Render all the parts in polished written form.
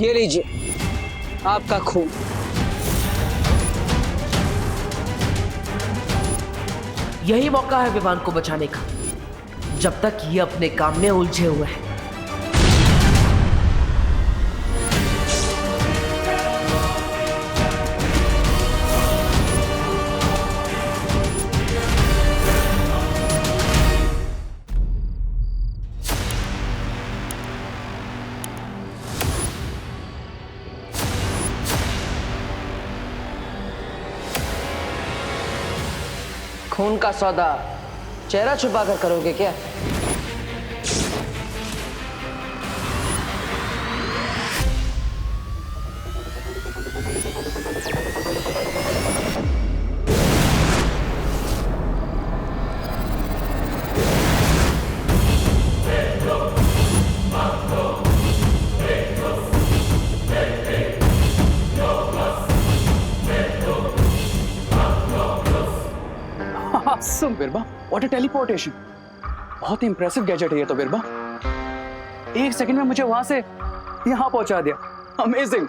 ये लीजिए आपका खून। यही मौका है विवान को बचाने का, जब तक ये अपने काम में उलझे हुए हैं। खून का सौदा चेहरा छुपा कर करोगे क्या? Awesome, बिरबा, what a teleportation! बहुत इंप्रेसिव गैजेट है ये तो बिरबा। 1 सेकंड में मुझे वहां से यहाँ पहुंचा दिया। अमेजिंग।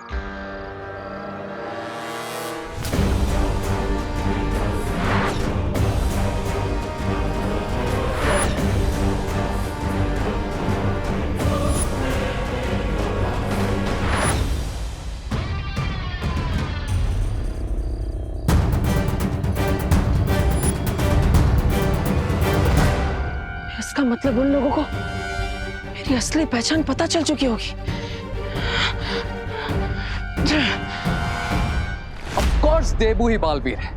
इसका मतलब उन लोगों को मेरी असली पहचान पता चल चुकी होगी। ऑफ कोर्स देबू ही बालवीर है,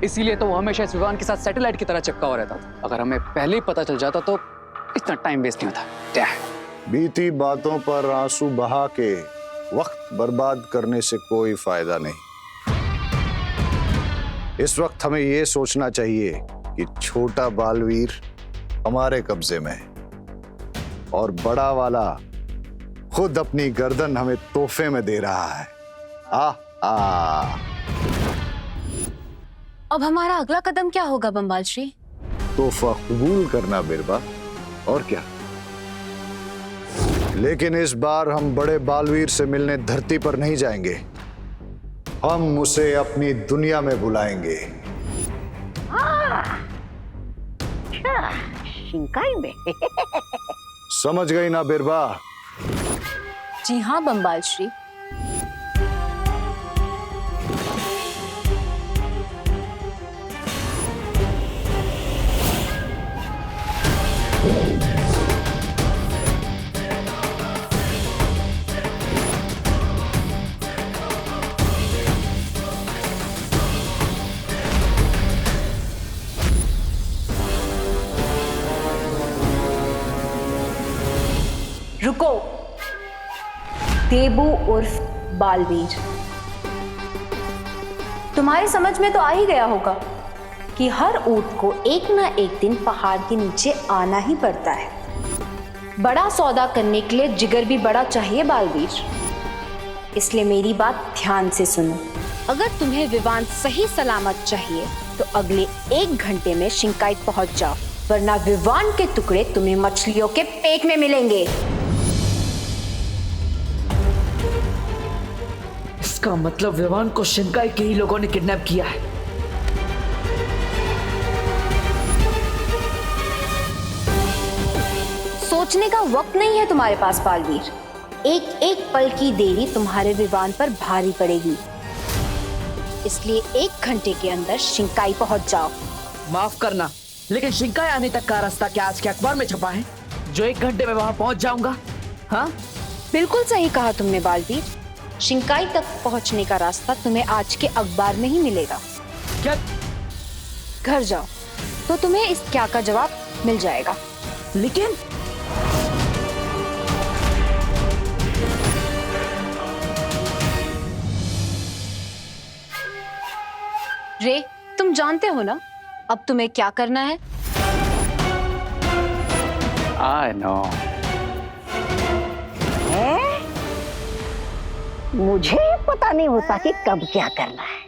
इसीलिए तो वो हमेशा इस विमान के साथ सैटेलाइट की तरह चिपका हुआ रहता था। अगर हमें पहले ही पता चल जाता तो इतना टाइम वेस्ट नहीं होता। बीती बातों पर आंसू बहा के वक्त बर्बाद करने से कोई फायदा नहीं। इस वक्त हमें यह सोचना चाहिए कि छोटा बालवीर हमारे कब्जे में है और बड़ा वाला खुद अपनी गर्दन हमें तोहफे में दे रहा है। अब हमारा अगला कदम क्या होगा बंबाल श्री? तोहफा कबूल करना बिरबा, और क्या। लेकिन इस बार हम बड़े बालवीर से मिलने धरती पर नहीं जाएंगे, हम उसे अपनी दुनिया में बुलाएंगे। शिंकाई में। समझ गई ना बिरबा? जी हाँ बंबाल श्री। रुको, देबू उर्फ बालवीर, तुम्हारी समझ में तो आ ही गया होगा कि हर ऊंट को एक ना एक दिन पहाड़ के नीचे आना ही पड़ता है। बड़ा सौदा करने के लिए जिगर भी बड़ा चाहिए बालवीर, इसलिए मेरी बात ध्यान से सुनो। अगर तुम्हें विमान सही सलामत चाहिए तो अगले 1 घंटे में शिंकाई पहुंच जाओ, वरना विमान के टुकड़े तुम्हें मछलियों के पेट में मिलेंगे। इसका मतलब विवान को शिंकाई के ही लोगों ने किडनैप किया है। सोचने का वक्त नहीं है तुम्हारे पास बालवीर। एक एक पल की देरी तुम्हारे विमान पर भारी पड़ेगी, इसलिए 1 घंटे के अंदर शिंकाई पहुंच जाओ। माफ करना, लेकिन शिंकाई आने तक का रास्ता क्या आज के अखबार में छपा है जो 1 घंटे में वहां पहुंच जाऊंगा? हाँ, बिल्कुल सही कहा तुमने बालवीर। शिंकाई तक पहुंचने का रास्ता तुम्हें आज के अखबार में ही मिलेगा। क्या? घर जाओ तो तुम्हें इस क्या का जवाब मिल जाएगा। लेकिन रे, तुम जानते हो ना अब तुम्हें क्या करना है? I know. मुझे पता नहीं होता कि कब क्या करना है।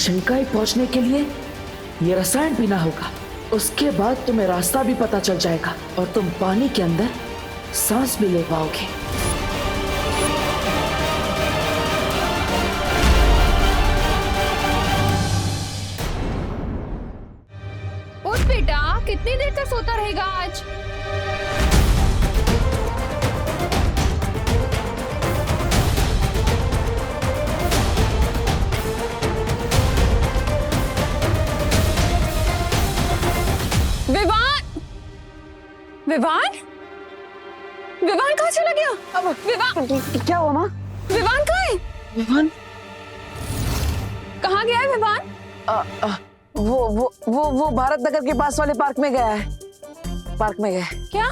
शिंकाई पहुंचने के लिए ये रसायन पीना होगा। उसके बाद तुम्हें रास्ता भी पता चल जाएगा और तुम पानी के अंदर सांस भी ले पाओगे। उठ बेटा, कितनी देर तक सोता रहेगा आज? विवान, विवान, विवान कहाँ चला गया? अब विवान क्या हुआ माँ? विवान कहाँ है? विवान कहाँ गया है विवान? वो भारत नगर के पास वाले पार्क में गया है। पार्क में गया है। क्या?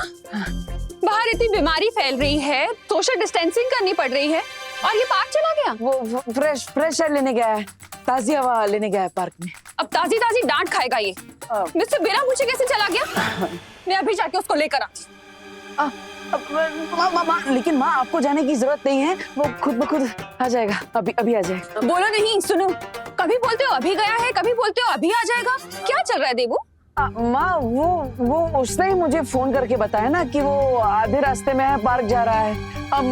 बाहर इतनी बीमारी फैल रही है, सोशल डिस्टेंसिंग करनी पड़ रही है और ये पार्क चला गया? वो फ्रेश एयर लेने गया है, ताजी हवा लेने गया है पार्क में। अब ताजी ताजी डांट खाएगा ये। मुझसे बिना पूछे कैसे चला गया? मैं अभी जाके उसको लेकर आती। लेकिन माँ आपको जाने की जरूरत नहीं है, वो खुद ब खुद आ जाएगा। अभी आ जाएगा। बोलो नहीं, सुनो, कभी बोलते हो अभी गया है, कभी बोलते हो अभी आ जाएगा। क्या चल रहा है देवू? माँ वो उसने ही मुझे फोन करके बताया ना कि वो आधे रास्ते में है, पार्क जा रहा है। अब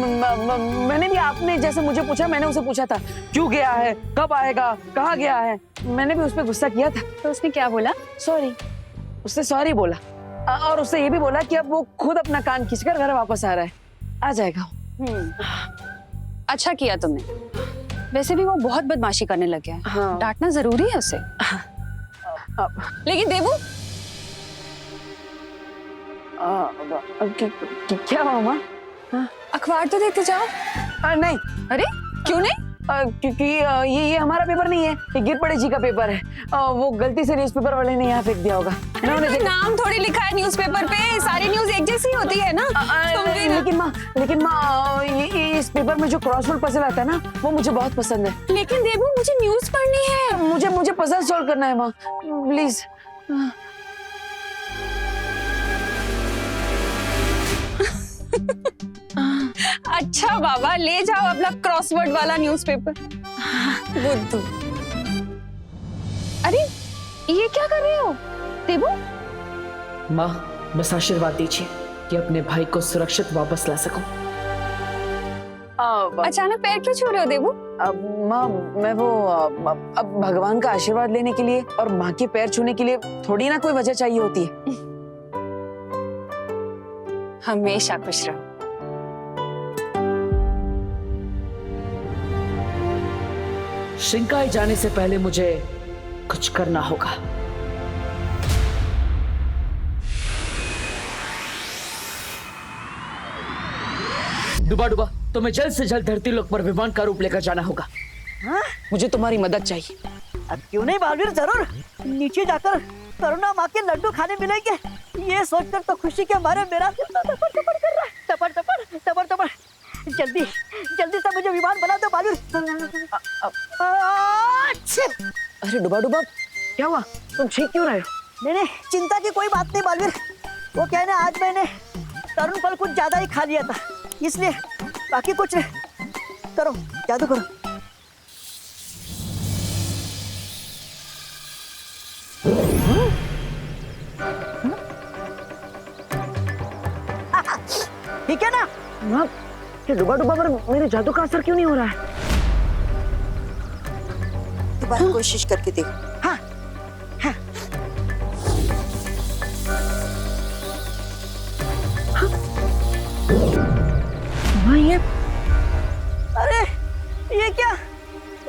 मैंने भी, आपने जैसे मुझे पूछा, मैंने उसे पूछा था क्यों गया है, कब आएगा, कहाँ गया है। मैंने भी उस पर गुस्सा किया था। तो उसने क्या बोला? सॉरी। उसने सॉरी बोला और उससे ये भी बोला कि अब वो खुद अपना कान खींचकर घर वापस आ रहा है, आ जाएगा। अच्छा किया तुमने। वैसे भी वो बहुत बदमाशी करने लग गया है। हाँ। डांटना जरूरी है उसे। लेकिन देवू, क्या हुआ माँ? अखबार तो देखते जाओ। नहीं। अरे क्यों नहीं? क्योंकि ये हमारा पेपर नहीं है, ये गिर पड़े जी का पेपर है। वो गलती से न्यूज़पेपर वाले ने यहाँ फेंक दिया होगा। अरे नाम थोड़ी लिखा है न्यूज़पेपर पे, सारी न्यूज़ एक जैसी होती है ना। लेकिन माँ ये इस पेपर में जो क्रॉसवर्ड पजल आता है ना, वो मुझे बहुत पसंद है। लेकिन देवू, मुझे न्यूज़ पढ़नी है। मुझे पजल सॉल्व करना है माँ, प्लीज। अच्छा बाबा, ले जाओ अपना क्रॉसवर्ड वाला न्यूज़पेपर। बुद्धू। अरे ये क्या कर रहे हो देवू? माँ बस आशीर्वाद दीजिए कि अपने भाई को सुरक्षित वापस ला सकूं। अचानक पैर क्यों छू रहे हो देवू? माँ मैं वो अब भगवान का आशीर्वाद लेने के लिए और माँ के पैर छूने के लिए थोड़ी ना कोई वजह चाहिए होती है। हमेशा खुश रहो। शिंकाई जाने से पहले मुझे कुछ करना होगा। डुबा तुम्हें जल्द से जल्द धरती लोक पर विमान का रूप लेकर जाना होगा। हाँ? मुझे तुम्हारी मदद चाहिए। अब क्यों नहीं बालवीर, जरूर। नीचे जाकर करुणा माँ के लड्डू खाने मिलेंगे, ये सोचकर तो खुशी के मारे मेरा दिल तो टपड़ टपड़ कर रहा है। टपड़ टपड़ टपड़ टपड़। जल्दी जल्दी से मुझे विमान बना दो बालवीर। अरे डुबा क्या हुआ? तुम ठीक क्यों रहे हो? नहीं, चिंता की कोई बात नहीं बालवीर। वो क्या है ना, आज मैंने तरुण फल कुछ ज्यादा ही खा लिया था, इसलिए। बाकी कुछ नहीं। करो, जादू करो। ठीक है ना? ये डुबा पर मेरे जादू का असर क्यों नहीं हो रहा है? दोबारा कोशिश करके देखो। हाँ हाँ। हाँ ये, अरे ये क्या,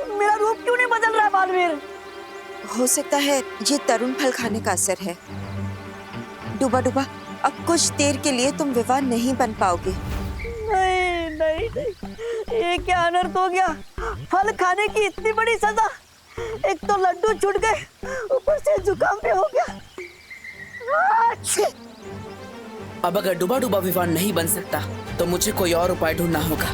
मेरा रूप क्यों नहीं बदल रहा बालवीर? हो सकता है ये तरुण फल खाने का असर है। डुबा अब कुछ देर के लिए तुम विवाह नहीं बन पाओगे। नहीं नहीं नहीं, ये क्या अनर्थ हो गया? फल खाने की इतनी बड़ी सजा। एक तो लड्डू छूट गए, ऊपर से जुकाम भी हो गया। अब अगर डुबा विवान नहीं बन सकता तो मुझे कोई और उपाय ढूंढना होगा।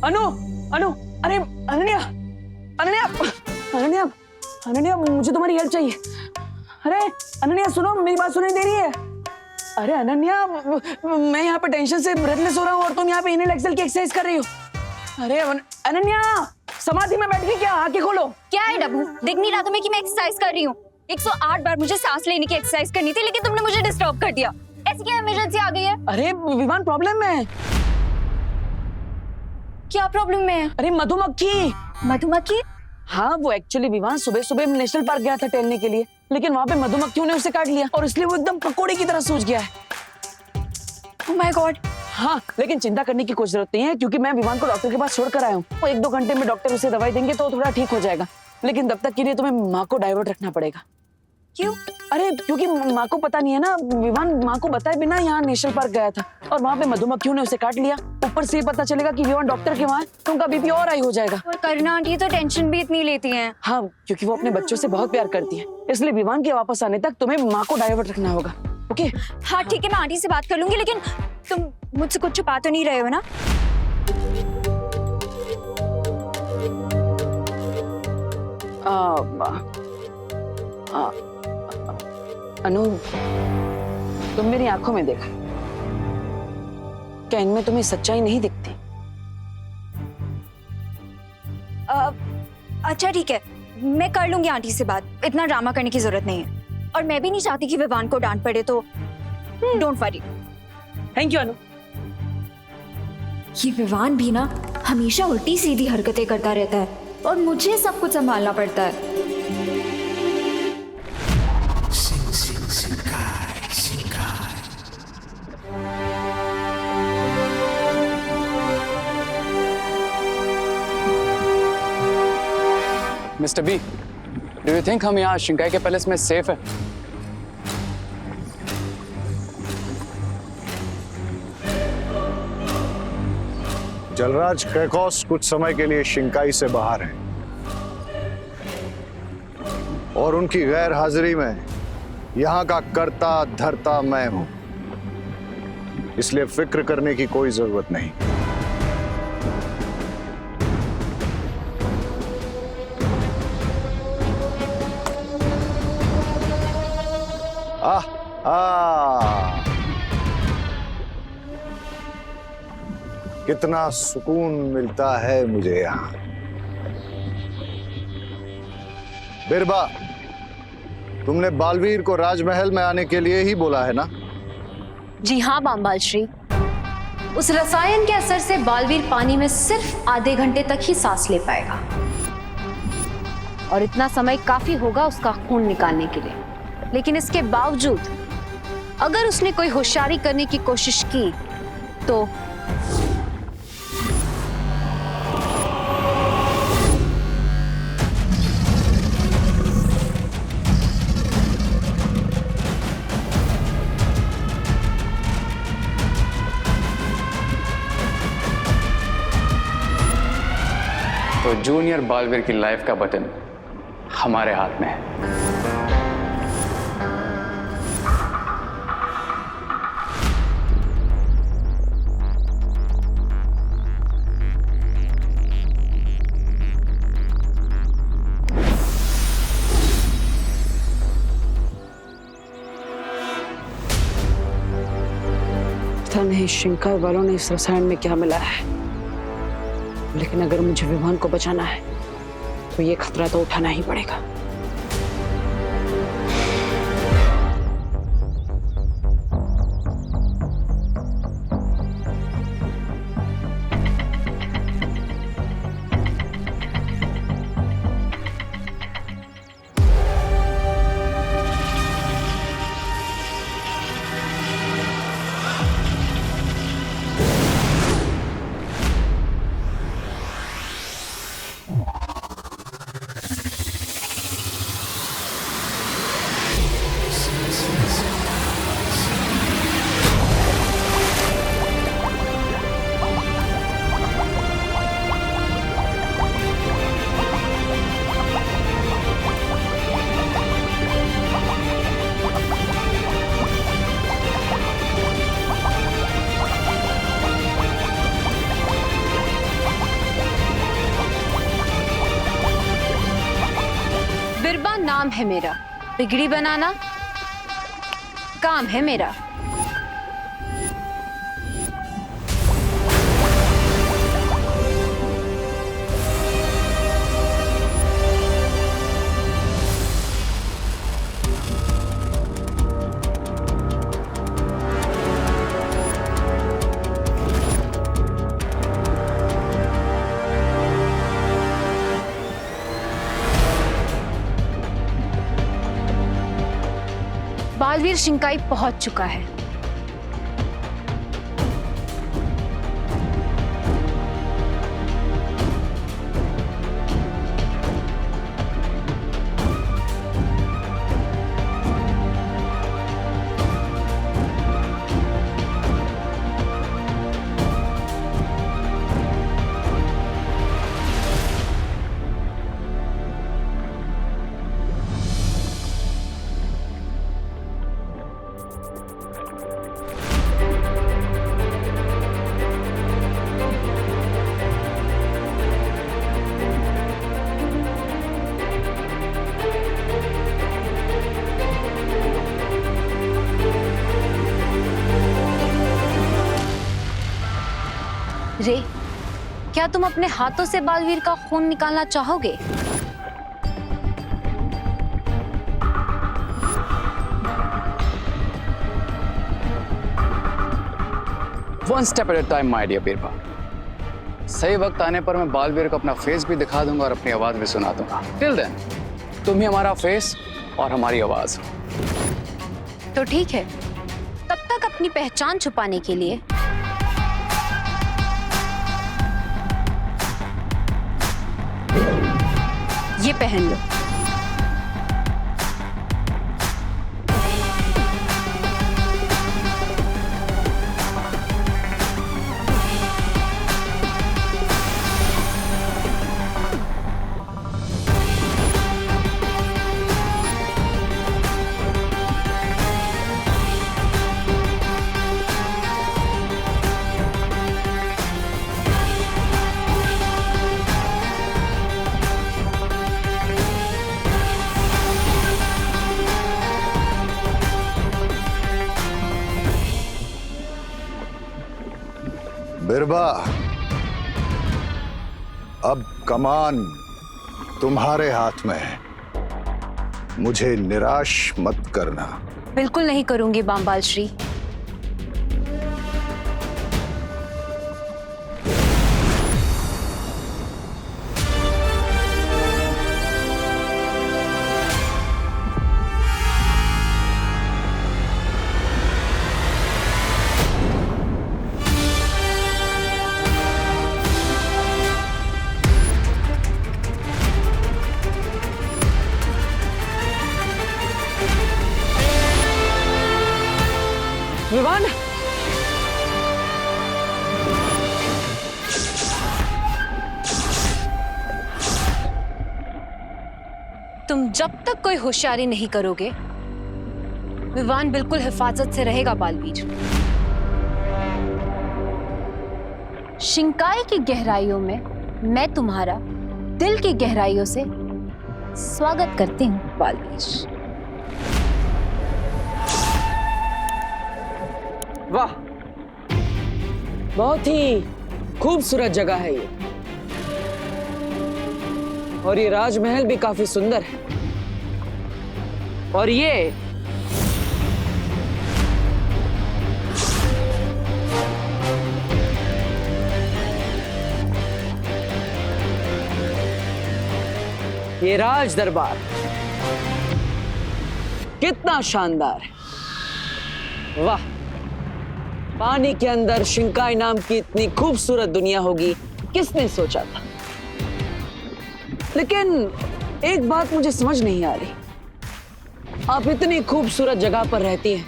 अनु, अरे अनन्या, मुझे तुम्हारी हेल्प चाहिए। अरे अनन्या सुनो, मेरी बात सुनाई दे रही है? अरे अनन्या, मैं यहाँ पे टेंशन से ब्रेथलेस हो रहा हूँ और तुम यहाँ पे इनहेल एक्सेल की एक्सरसाइज कर रही हो। अरे अनन्या, समाधि में बैठ के क्या, आंखें खोलो। क्या है डब्बू, दिख नहीं रहा तुम्हें कि मैं एक्सरसाइज कर रही हूँ? 108 बार मुझे सांस लेने की एक्सरसाइज करनी थी, लेकिन तुमने मुझे डिस्टर्ब कर दिया। ऐसी क्या इमरजेंसी आ गई है? अरे विवान, प्रॉब्लम में है। क्या प्रॉब्लम में है? अरे मधुमक्खी। मधुमक्खी? हाँ, वो एक्चुअली विवान सुबह सुबह नेशनल पार्क गया था टहलने के लिए, लेकिन वहाँ पे मधुमक्खियों ने उसे काट लिया और इसलिए वो एकदम पकोड़े की तरह सूज गया है। Oh my God. हाँ, लेकिन चिंता करने की कोई जरूरत नहीं है, क्योंकि मैं विवान को डॉक्टर के पास छोड़कर आया हूँ। वो 1-2 घंटे में डॉक्टर उसे दवाई देंगे तो थोड़ा ठीक हो जाएगा, लेकिन तब तक के लिए तुम्हें माँ को डाइवर्ट रखना पड़ेगा। क्यों? अरे क्योंकि माँ को पता नहीं है ना, विवान माँ को बताए बिना यहाँ नेशनल पार्क गया था और वहाँ पे मधुमक्खियों ने उसे काट लिया। ऊपर से पता चलेगा कि विवान डॉक्टर के वहाँ है तो उनका बीपी और हाई हो जाएगा। और करुणा आंटी तो टेंशन भी इतनी लेती हैं। हाँ, क्योंकि वो अपने बच्चों से बहुत प्यार करती है, इसलिए विवान के वापस आने तक तुम्हें माँ को डाइवर्ट रखना होगा। ओके? हाँ ठीक है, मैं आंटी से बात कर लूंगी, लेकिन तुम मुझसे कुछ छुपा तो नहीं रहे हो ना? अनु, तुम मेरी आंखों में देखो, क्या इनमें तुम्हें सच्चाई नहीं दिखती? अच्छा ठीक है, मैं कर लूंगी आंटी से बात, इतना ड्रामा करने की जरूरत नहीं है। और मैं भी नहीं चाहती कि विवान को डांट पड़े, तो डोंट वरी। थैंक यू अनु। ये विवान भी ना हमेशा उल्टी सीधी हरकतें करता रहता है और मुझे सब कुछ संभालना पड़ता है। Mister B, do you think हम यहाँ शिंकाई के पैलेस में सेफ है? जलराज कैकॉस कुछ समय के लिए शिंकाई से बाहर हैं और उनकी गैर हाजिरी में यहाँ का कर्ता धर्ता मैं हूं, इसलिए फिक्र करने की कोई जरूरत नहीं। कितना सुकून मिलता है मुझे यहाँ। बिरबा, तुमने बालवीर को राजमहल में आने के लिए ही बोला है ना? जी हाँ बामबाल श्री, उस रसायन के असर से बालवीर पानी में सिर्फ आधे घंटे तक ही सांस ले पाएगा और इतना समय काफी होगा उसका खून निकालने के लिए। लेकिन इसके बावजूद अगर उसने कोई होशियारी करने की कोशिश की तो जूनियर बालवीर की लाइफ का बटन हमारे हाथ में है। पता नहीं शिंकाई वालों ने इस रसायन में क्या मिलाया है, लेकिन अगर मुझे विवान को बचाना है तो ये खतरा तो उठाना ही पड़ेगा। बिरबा नाम है मेरा, बिगड़ी बनाना काम है मेरा। बालवीर शिंकाई पहुंच चुका है। रे, क्या तुम अपने हाथों से बालवीर का खून निकालना चाहोगे? One step at a time my dear Birbal. सही वक्त आने पर मैं बालवीर को अपना फेस भी दिखा दूंगा और अपनी आवाज भी सुना दूंगा। टिल देन तुम ही हमारा फेस और हमारी आवाज। तो ठीक है, तब तक अपनी पहचान छुपाने के लिए ये पहन लो। बिरबा, अब कमान तुम्हारे हाथ में है। मुझे निराश मत करना। बिल्कुल नहीं करूंगी बामबाल श्री। विवान, तुम जब तक कोई होशियारी नहीं करोगे, विवान बिल्कुल हिफाजत से रहेगा बालवीर। शिंकाई की गहराइयों में मैं तुम्हारा दिल की गहराइयों से स्वागत करती हूँ बालवीर। वाह, बहुत ही खूबसूरत जगह है ये, और ये राजमहल भी काफी सुंदर है। और ये राज दरबार कितना शानदार है। वाह, पानी के अंदर शिंकाई नाम की इतनी खूबसूरत दुनिया होगी, किसने सोचा था। लेकिन एक बात मुझे समझ नहीं आ रही, आप इतनी खूबसूरत जगह पर रहती हैं,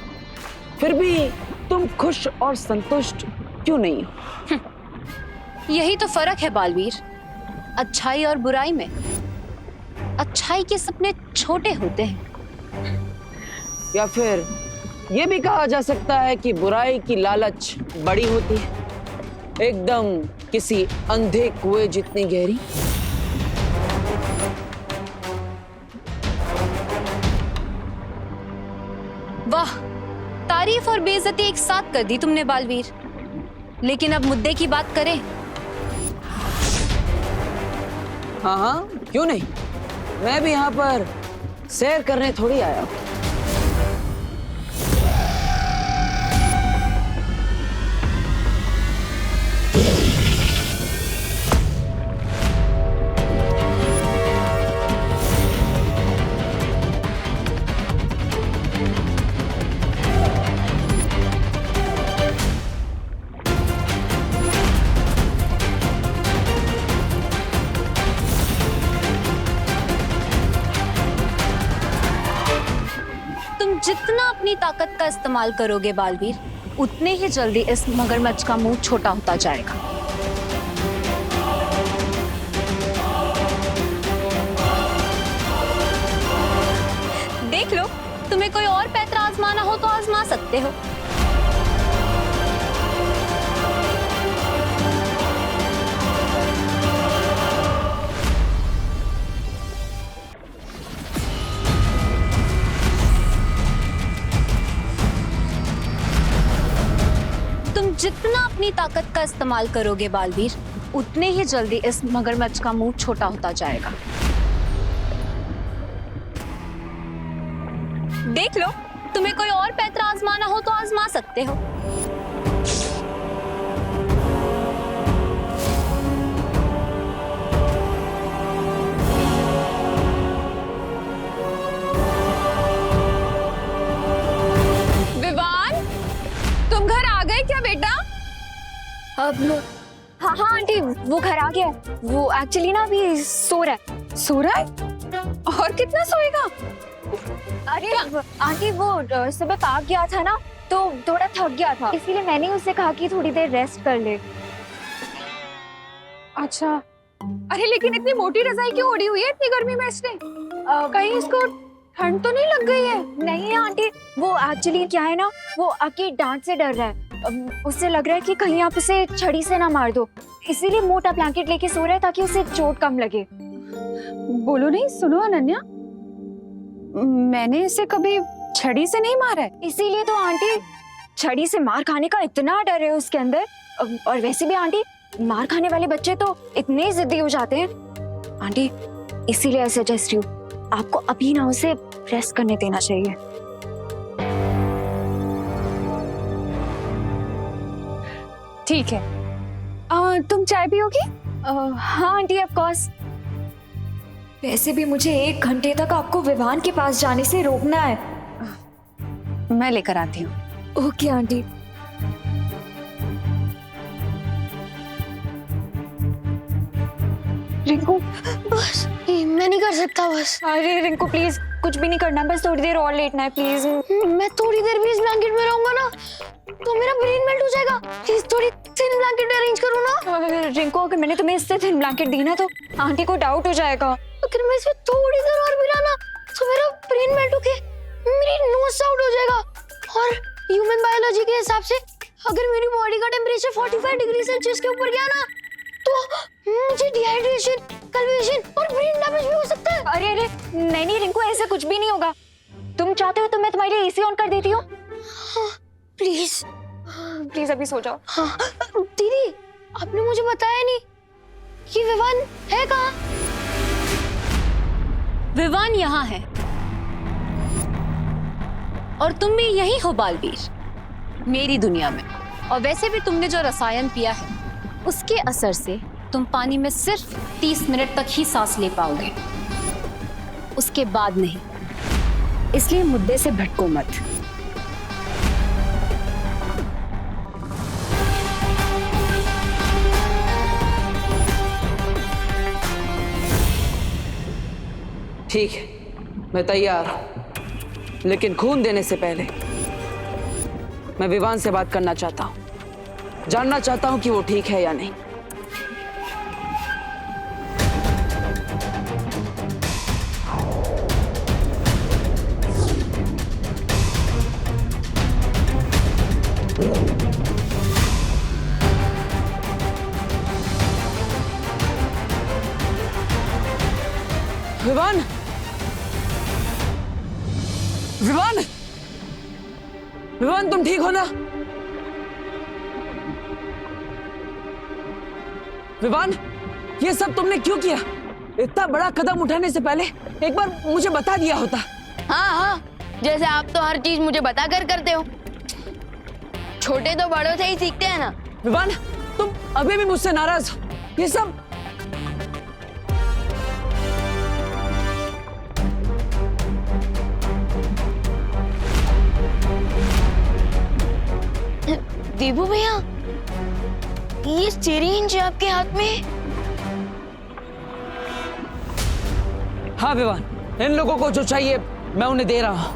फिर भी तुम खुश और संतुष्ट क्यों नहीं हो? यही तो फर्क है बालवीर, अच्छाई और बुराई में। अच्छाई के सपने छोटे होते हैं, या फिर ये भी कहा जा सकता है कि बुराई की लालच बड़ी होती है, एकदम किसी अंधे कुएं जितनी गहरी। वाह, तारीफ और बेइज्जती एक साथ कर दी तुमने बालवीर। लेकिन अब मुद्दे की बात करें। हाँ हाँ, क्यों नहीं, मैं भी यहाँ पर सैर करने थोड़ी आया हूँ। तुम जितना अपनी ताकत का इस्तेमाल करोगे बालवीर, उतने ही जल्दी इस मगरमच्छ का मुंह छोटा होता जाएगा। देख लो, तुम्हें कोई और पैतरा आजमाना हो तो आजमा सकते हो। तुम जितना अपनी ताकत का इस्तेमाल करोगे बालवीर, उतने ही जल्दी इस मगरमच्छ का मुंह छोटा होता जाएगा। देख लो, तुम्हें कोई और पैतरा आजमाना हो तो आजमा सकते हो। विवान, तुम घर आ गए क्या बेटा? अब हाँ आंटी, वो घर आ गया। वो एक्चुअली ना अभी सो रहा है। सो रहा है? और कितना सोएगा? अरे आंटी, वो सुबह पार्क गया था ना, तो थोड़ा थक गया था, इसीलिए मैंने उससे कहा कि थोड़ी देर रेस्ट कर ले। अच्छा, अरे लेकिन इतनी मोटी रजाई क्यों ओढ़ी हुई है इतनी गर्मी में इसने? कहीं इसको ठंड तो नहीं लग गई है? नहीं आंटी, वो एक्चुअली क्या है ना, वो आपकी डांट से डर रहा है। उससे लग रहा है कि कहीं आप उसे छड़ी से ना मार दो, इसीलिए मोटा ब्लैंकेट लेके सो रहा है ताकि उसे चोट कम लगे। बोलो नहीं, सुनो अनन्या, मैंने इसे कभी छड़ी से नहीं मारा है। इसीलिए तो आंटी, छड़ी से मार खाने का इतना डर है उसके अंदर। और वैसे भी आंटी, मार खाने वाले बच्चे तो इतने जिद्दी हो जाते हैं। आंटी, इसीलिए ऐसे सजेस्ट हूँ, आपको अभी ना उसे रेस्ट करने देना चाहिए। ठीक है, तुम चाय पियोगी? हाँ आंटी, ऑफ कोर्स। वैसे भी मुझे 1 घंटे तक आपको विवान के पास जाने से रोकना है। मैं लेकर आती हूँ। Okay aunty. रिंकू, बस मैं नहीं कर सकता बस। अरे रिंकू प्लीज, कुछ भी नहीं करना, बस थोड़ी देर और लेटना है प्लीज। मैं थोड़ी देर भी इस ब्लैंकेट में रहूंगा ना तो मेरा ब्रेन मेल्ट हो जाएगा। प्लीज थोड़ी थिन ब्लैंकेट अरेंज करो ना। रिंकू, अगर मैंने तुम्हें इससे थिन ब्लैंकेट दी ना तो आंटी को डाउट हो जाएगा। अगर मैं इसमें थोड़ी देर और भी रहा ना तो मेरा ब्रेन मेल्ट होके मेरी नोज आउट हो जाएगा। और ह्यूमन बायोलॉजी के हिसाब से अगर मेरी बॉडी का टेम्परेचर 45 डिग्री सेल्सियस के ऊपर गया ना तो मुझे डिहाइड्रेशन, कन्फ्यूजन और ब्रेन डैमेज भी हो सकता है। अरे अरे नहीं रिंकू, ऐसा कुछ भी नहीं होगा। तुम चाहते हो तो मैं तुम्हारे लिए एसी ऑन कर देती हूँ। प्लीज प्लीज अभी सो जाओ। हाँ। दीदी, आपने मुझे बताया नहीं कि विवान है कहाँ? विवान यहाँ है और तुम भी यही हो बालवीर, मेरी दुनिया में। और वैसे भी तुमने जो रसायन पिया है उसके असर से तुम पानी में सिर्फ 30 मिनट तक ही सांस ले पाओगे, उसके बाद नहीं। इसलिए मुद्दे से भटको मत। ठीक है, मैं तैयार हूं, लेकिन खून देने से पहले मैं विवान से बात करना चाहता हूं, जानना चाहता हूं कि वो ठीक है या नहीं। विवान, विवान, विवान, तुम ठीक हो ना? विवान, ये सब तुमने क्यों किया? इतना बड़ा कदम उठाने से पहले एक बार मुझे बता दिया होता। हाँ हाँ, जैसे आप तो हर चीज मुझे बता कर करते हो। छोटे तो बड़ों से ही सीखते हैं ना। विवान, तुम अभी भी मुझसे नाराज हो? ये सब देबू भैया, ये सिरिंज आपके हाथ में? हाँ विवान, इन लोगों को जो चाहिए मैं उन्हें दे रहा हूं।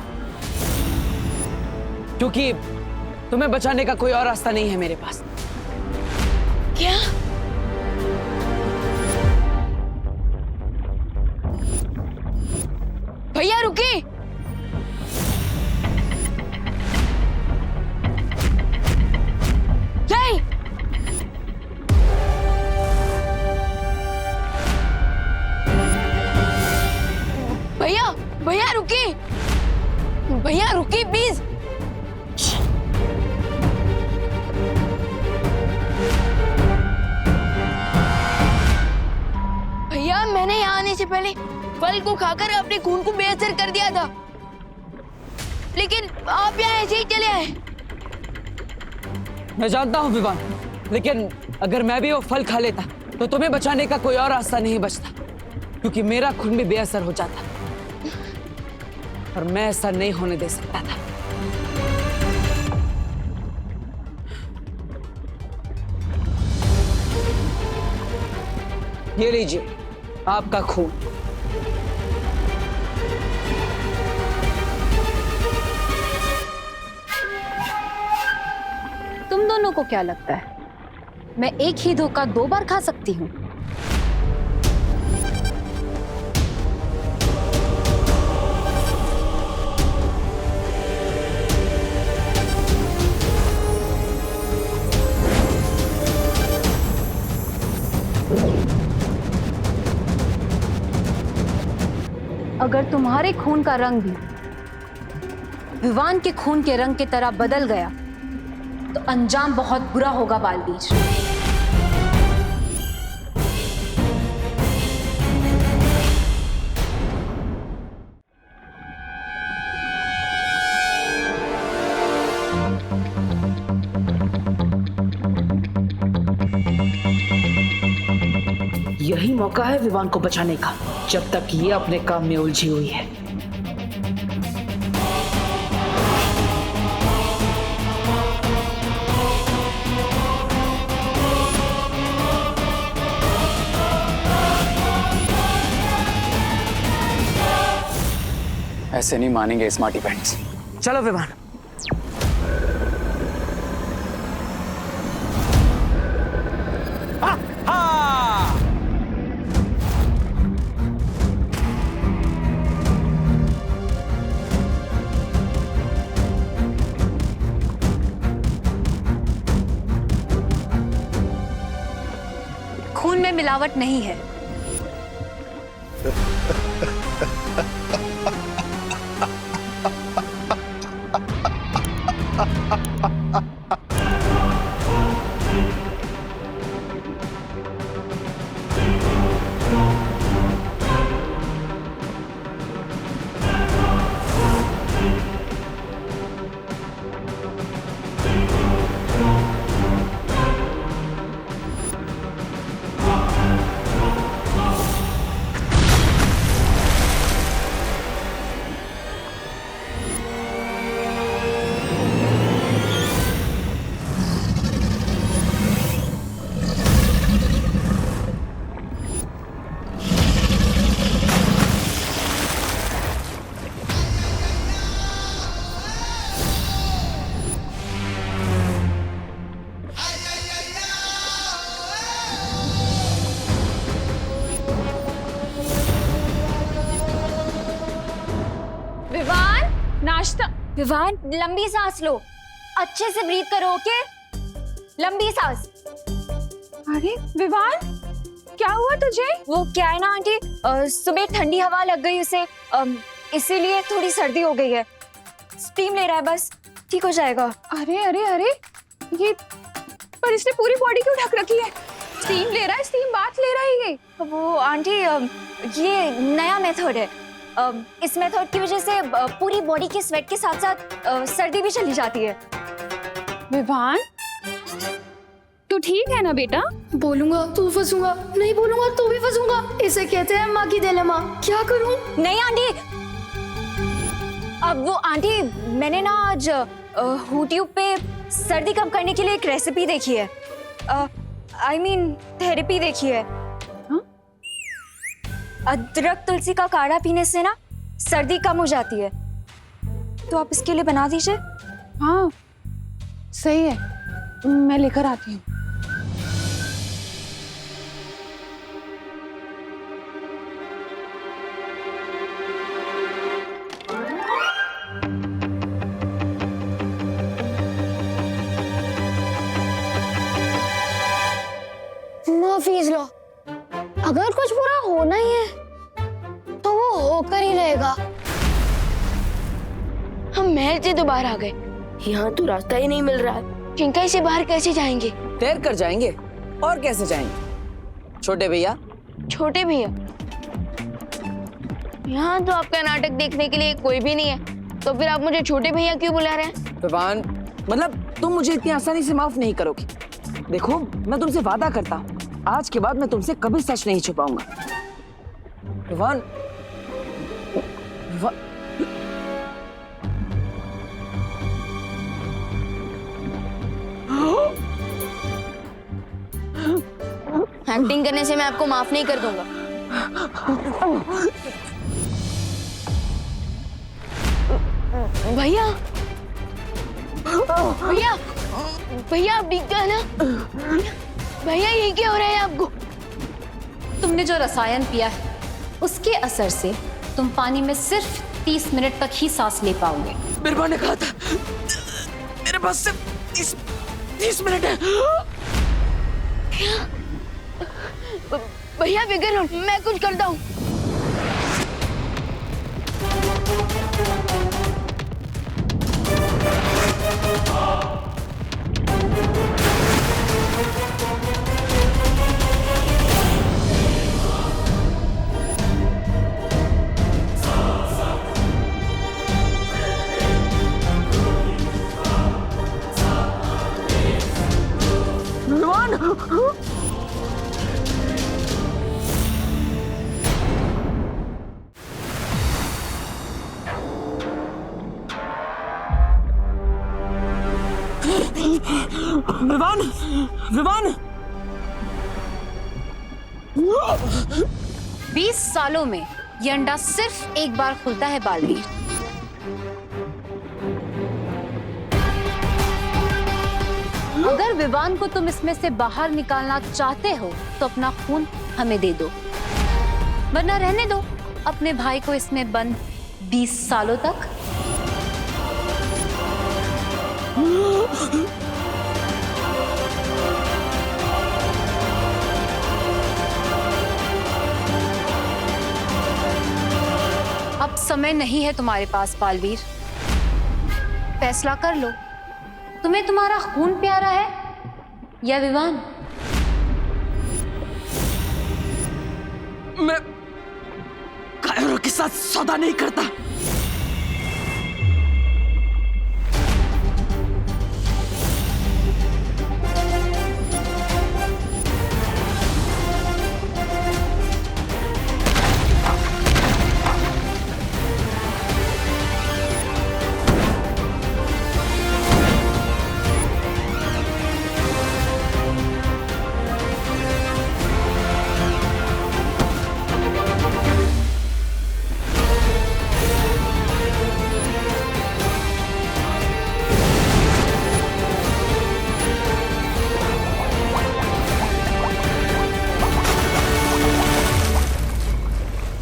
क्योंकि तुम्हें बचाने का कोई और रास्ता नहीं है मेरे पास। क्या? भैया रुकिए। नहीं, भैया भैया रुकिए, भैया रुकिए प्लीज। भैया मैंने यहाँ आने से पहले फल को खाकर अपने खून को बेअसर कर दिया था, लेकिन आप यहाँ ऐसे ही चले आए। मैं जानता हूँ विवान, लेकिन अगर मैं भी वो फल खा लेता तो तुम्हें बचाने का कोई और रास्ता नहीं बचता, क्योंकि मेरा खून भी बेअसर हो जाता और मैं ऐसा नहीं होने दे सकता था। ये लीजिए आपका खून। तुम दोनों को क्या लगता है मैं एक ही धोखा 2 बार खा सकती हूँ? अगर तुम्हारे खून का रंग भी विवान के खून के रंग की तरह बदल गया तो अंजाम बहुत बुरा होगा बालवीर। यही मौका है विवान को बचाने का, जब तक ये अपने काम में उलझी हुई है। ऐसे नहीं मानेंगे स्मार्टी पैंट्स। चलो विवान। खून में मिलावट नहीं है। नाश्ता। विवान लंबी सांस लो, अच्छे से ब्रीथ करो, ओके? लंबी सांस। अरे विवान, क्या हुआ तुझे? वो क्या है ना आंटी, सुबह ठंडी हवा लग गई उसे, इसीलिए थोड़ी सर्दी हो गई है। स्टीम ले रहा है, बस ठीक हो जाएगा। अरे अरे अरे, ये पर इसने पूरी बॉडी क्यों ढक रखी है? स्टीम ले रहा है, स्टीम बाथ ले रहा है ये। वो आंटी ये नया मेथड है। इस मेथड की वजह से पूरी बॉडी के स्वेट के साथ साथ सर्दी भी चली जाती है। विवान, तू ठीक है ना बेटा? बोलूंगा तो फंसूंगा, नहीं बोलूंगा तो भी फंसूंगा। इसे कहते हैं माँ की दिलेमा। क्या करूं? नहीं आंटी, अब वो आंटी मैंने ना आज यूट्यूब पे सर्दी कम करने के लिए एक रेसिपी देखी है, I mean थेरेपी देखी है। अदरक तुलसी का काढ़ा पीने से ना सर्दी कम हो जाती है, तो आप इसके लिए बना दीजिए। हाँ सही है, मैं लेकर आती हूँ। फीस लो, अगर कुछ बुरा होना ही है तो वो होकर ही रहेगा। हम महल से तो बाहर आ गए, यहाँ तो रास्ता ही नहीं मिल रहा है। चिंकाई से बाहर कैसे जाएंगे? तैर कर जाएंगे, और कैसे जाएंगे? छोटे भैया। छोटे भैया? यहाँ तो आपका नाटक देखने के लिए कोई भी नहीं है, तो फिर आप मुझे छोटे भैया क्यों बुला रहे हैं? विवान, मतलब तुम मुझे इतनी आसानी से माफ नहीं करोगी। देखो, मैं तुमसे वादा करता हूँ, आज के बाद मैं तुमसे कभी सच नहीं छुपाऊंगा। विवान, एक्टिंग करने से मैं आपको माफ नहीं कर दूंगा। भैया, भैया, भैया आप ठीक है ना? भैया ये क्या हो रहा है आपको? तुमने जो रसायन पिया है उसके असर से तुम पानी में सिर्फ 30 मिनट तक ही सांस ले पाओगे। बिरबा ने कहा था मेरे पास सिर्फ 30 मिनट है। भैया फिक्र मत, मैं कुछ करता हूँ। विवान, विवान, 20 सालों में ये अंडा सिर्फ एक बार खुलता है बालवीर। अगर विवान को तुम इसमें से बाहर निकालना चाहते हो तो अपना खून हमें दे दो, वरना रहने दो अपने भाई को इसमें बंद 20 सालों तक। अब समय नहीं है तुम्हारे पास बालवीर, फैसला कर लो, तुम्हें तुम्हारा खून प्यारा है या विवान? मैं कायरों के साथ सौदा नहीं करता।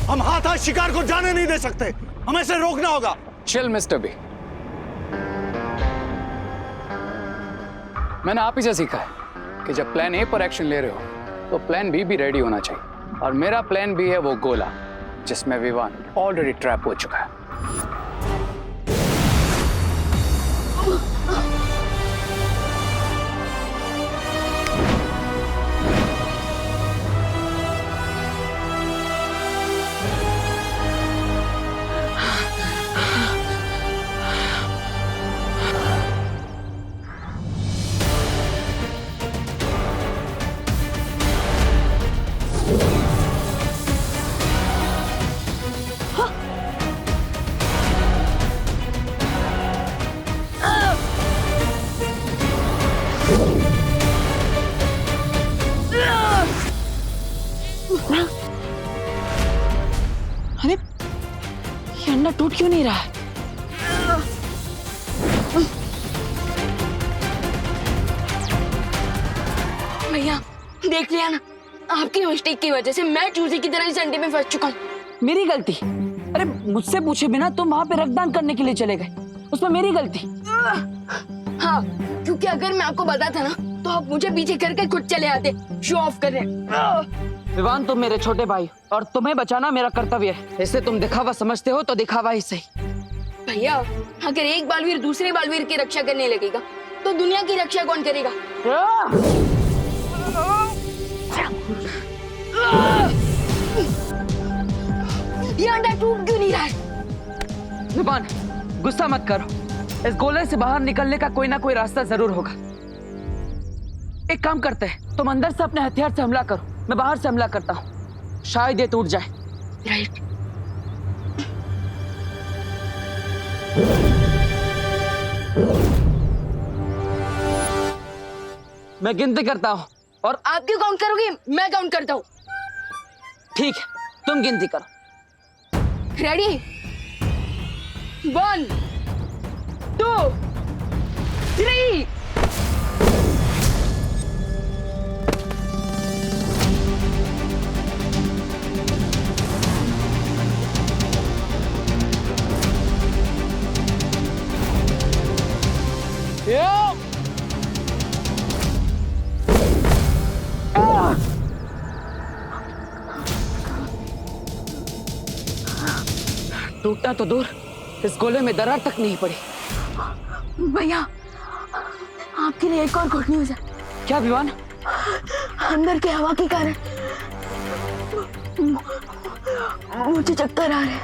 हम हाथ शिकार को जाने नहीं दे सकते, हमें इसे रोकना होगा। चिल मिस्टर बी, मैंने आप ही से सीखा है कि जब प्लान ए पर एक्शन ले रहे हो तो प्लान बी भी रेडी होना चाहिए, और मेरा प्लान बी है वो गोला जिसमें विवान ऑलरेडी ट्रैप हो चुका है। अरे ये अंडा टूट क्यों नहीं रहा है? देख लिया ना, आपकी मिस्टेक की वजह से मैं चूजे की तरह इस अंडे में फंस चुका हूँ। मेरी गलती? अरे मुझसे पूछे बिना तुम वहां पे रक्तदान करने के लिए चले गए, उसमें मेरी गलती? हाँ, क्योंकि अगर मैं आपको बताता ना तो आप मुझे पीछे करके खुद चले आते शो ऑफ करने। विवान, तुम मेरे छोटे भाई और तुम्हें बचाना मेरा कर्तव्य है। इससे तुम दिखावा समझते हो तो दिखावा ही सही। भैया, अगर एक बालवीर दूसरे बालवीर की रक्षा करने लगेगा तो दुनिया की रक्षा कौन करेगा? ये अंडा टूट क्यों नहीं रहा है? विवान, गुस्सा मत करो। इस गोले से बाहर निकलने का कोई ना कोई रास्ता जरूर होगा। एक काम करते हैं, तुम अंदर से अपने हथियार से हमला करो, मैं बाहर से हमला करता हूँ, शायद ये टूट जाए। राइट। मैं गिनती करता हूँ और आप क्यों काउंट करोगे? मैं काउंट करता हूँ। ठीक है, तुम गिनती करो। रेडी? 1 2 3। टूटना तो दूर, इस गोले में दरार तक नहीं पड़ी। भैया, आपके लिए एक और गुड न्यूज़ है। क्या विवान? अंदर की हवा के कारण मुझे चक्कर आ रहे हैं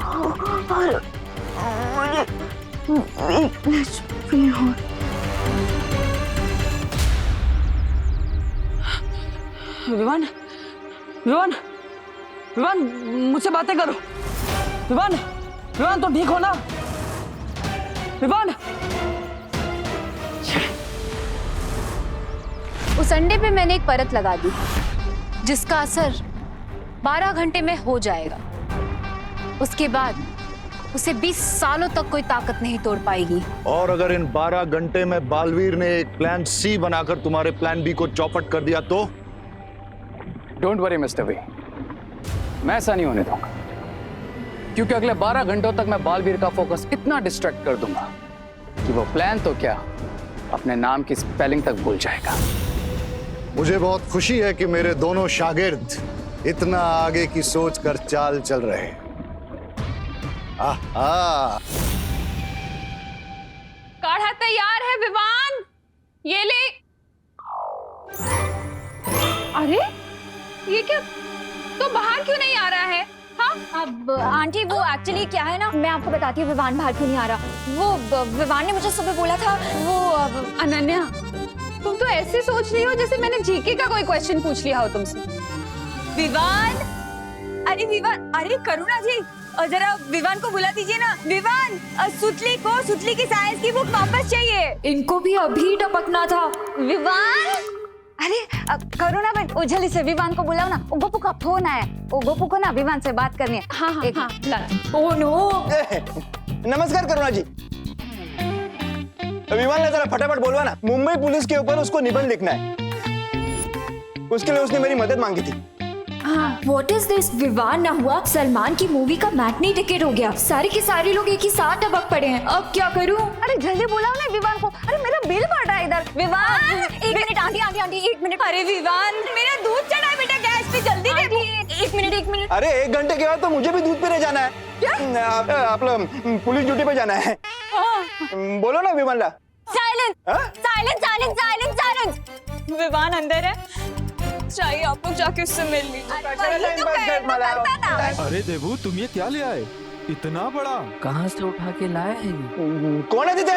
और मुझे वीकनेस फील हो। विवान, विवान, विवान, मुझसे बातें करो। विवान, विवान, तो ठीक हो ना? विवान। उस अंडे पे मैंने एक परत लगा दी जिसका असर 12 घंटे में हो जाएगा। उसके बाद उसे 20 सालों तक कोई ताकत नहीं तोड़ पाएगी। और अगर इन 12 घंटे में बालवीर ने एक प्लान सी बनाकर तुम्हारे प्लान बी को चौपट कर दिया तो? डोंट वरी मिस्टर वी, मैं ऐसा नहीं होने दूंगा, क्योंकि अगले 12 घंटों तक मैं बालवीर का फोकस इतना डिस्ट्रैक्ट कर दूंगा कि वो प्लान तो क्या, अपने नाम की स्पेलिंग तक भूल जाएगा। मुझे बहुत खुशी है कि मेरे दोनों शागिर्द इतना आगे की सोच कर चाल चल रहे हैं। आहा। काढ़ा तैयार है विवान, ये ले। अरे ये क्या, तो बाहर क्यों नहीं आ रहा है? हाँ अब आंटी वो एक्चुअली क्या है ना, मैं आपको बताती हूँ विवान बाहर क्यों नहीं आ रहा। वो विवान ने मुझे सुबह बोला था वो अनन्या, तुम तो ऐसे सोच रही हो जैसे मैंने जीके का कोई क्वेश्चन पूछ लिया हो तुमसे। विवान, अरे विवान, अरे करुणा जी, और जरा विवान को बुला दीजिए ना। विवान, सुतली की साइंस की बुक वापस चाहिए। इनको भी अभी टपकना था। विवान। अरे करुणा बहन, उजली से विवान को बुलाओ ना, गोपू का फोन आया, वो गोपू को ना विवान से बात करनी है। हाँ हाँ हाँ, ला। Oh no. नमस्कार करुणा जी। विमान ने जरा फटाफट बोलवा ना, मुंबई पुलिस के ऊपर उसको निबंध लिखना है। उसके लिए उसने मेरी मदद मांगी थी। What is this? विवान ना हुआ, सलमान की मूवी का मैटनी टिकट हो गया। सारे के सारे लोग एक ही साथ टपक पड़े हैं। अब क्या करूं? अरे जल्दी बुलाओ ना विवान को। अरे मेरा बिल बढ़ रहा है इधर। विवान, एक मिनट आंटी, आंटी, आंटी, एक मिनट। अरे विवान, मेरा दूध चढ़ा है बेटा गैस पे, जल्दी दे। एक मिनट, एक मिनट। अरे 1 घंटे के बाद तो मुझे भी दूध पीने जाना है। आप पुलिस ड्यूटी पे जाना है। बोलो ना Vimla. Silence, silence, silence, silence, silence. Vivaan अंदर है, चाहिए आप लोग जाके उससे मिल लीजिए। अरे देवू, तुम ये क्या ले आए? इतना बड़ा कहाँ से उठा के लाए हैं? कौन है दीदी?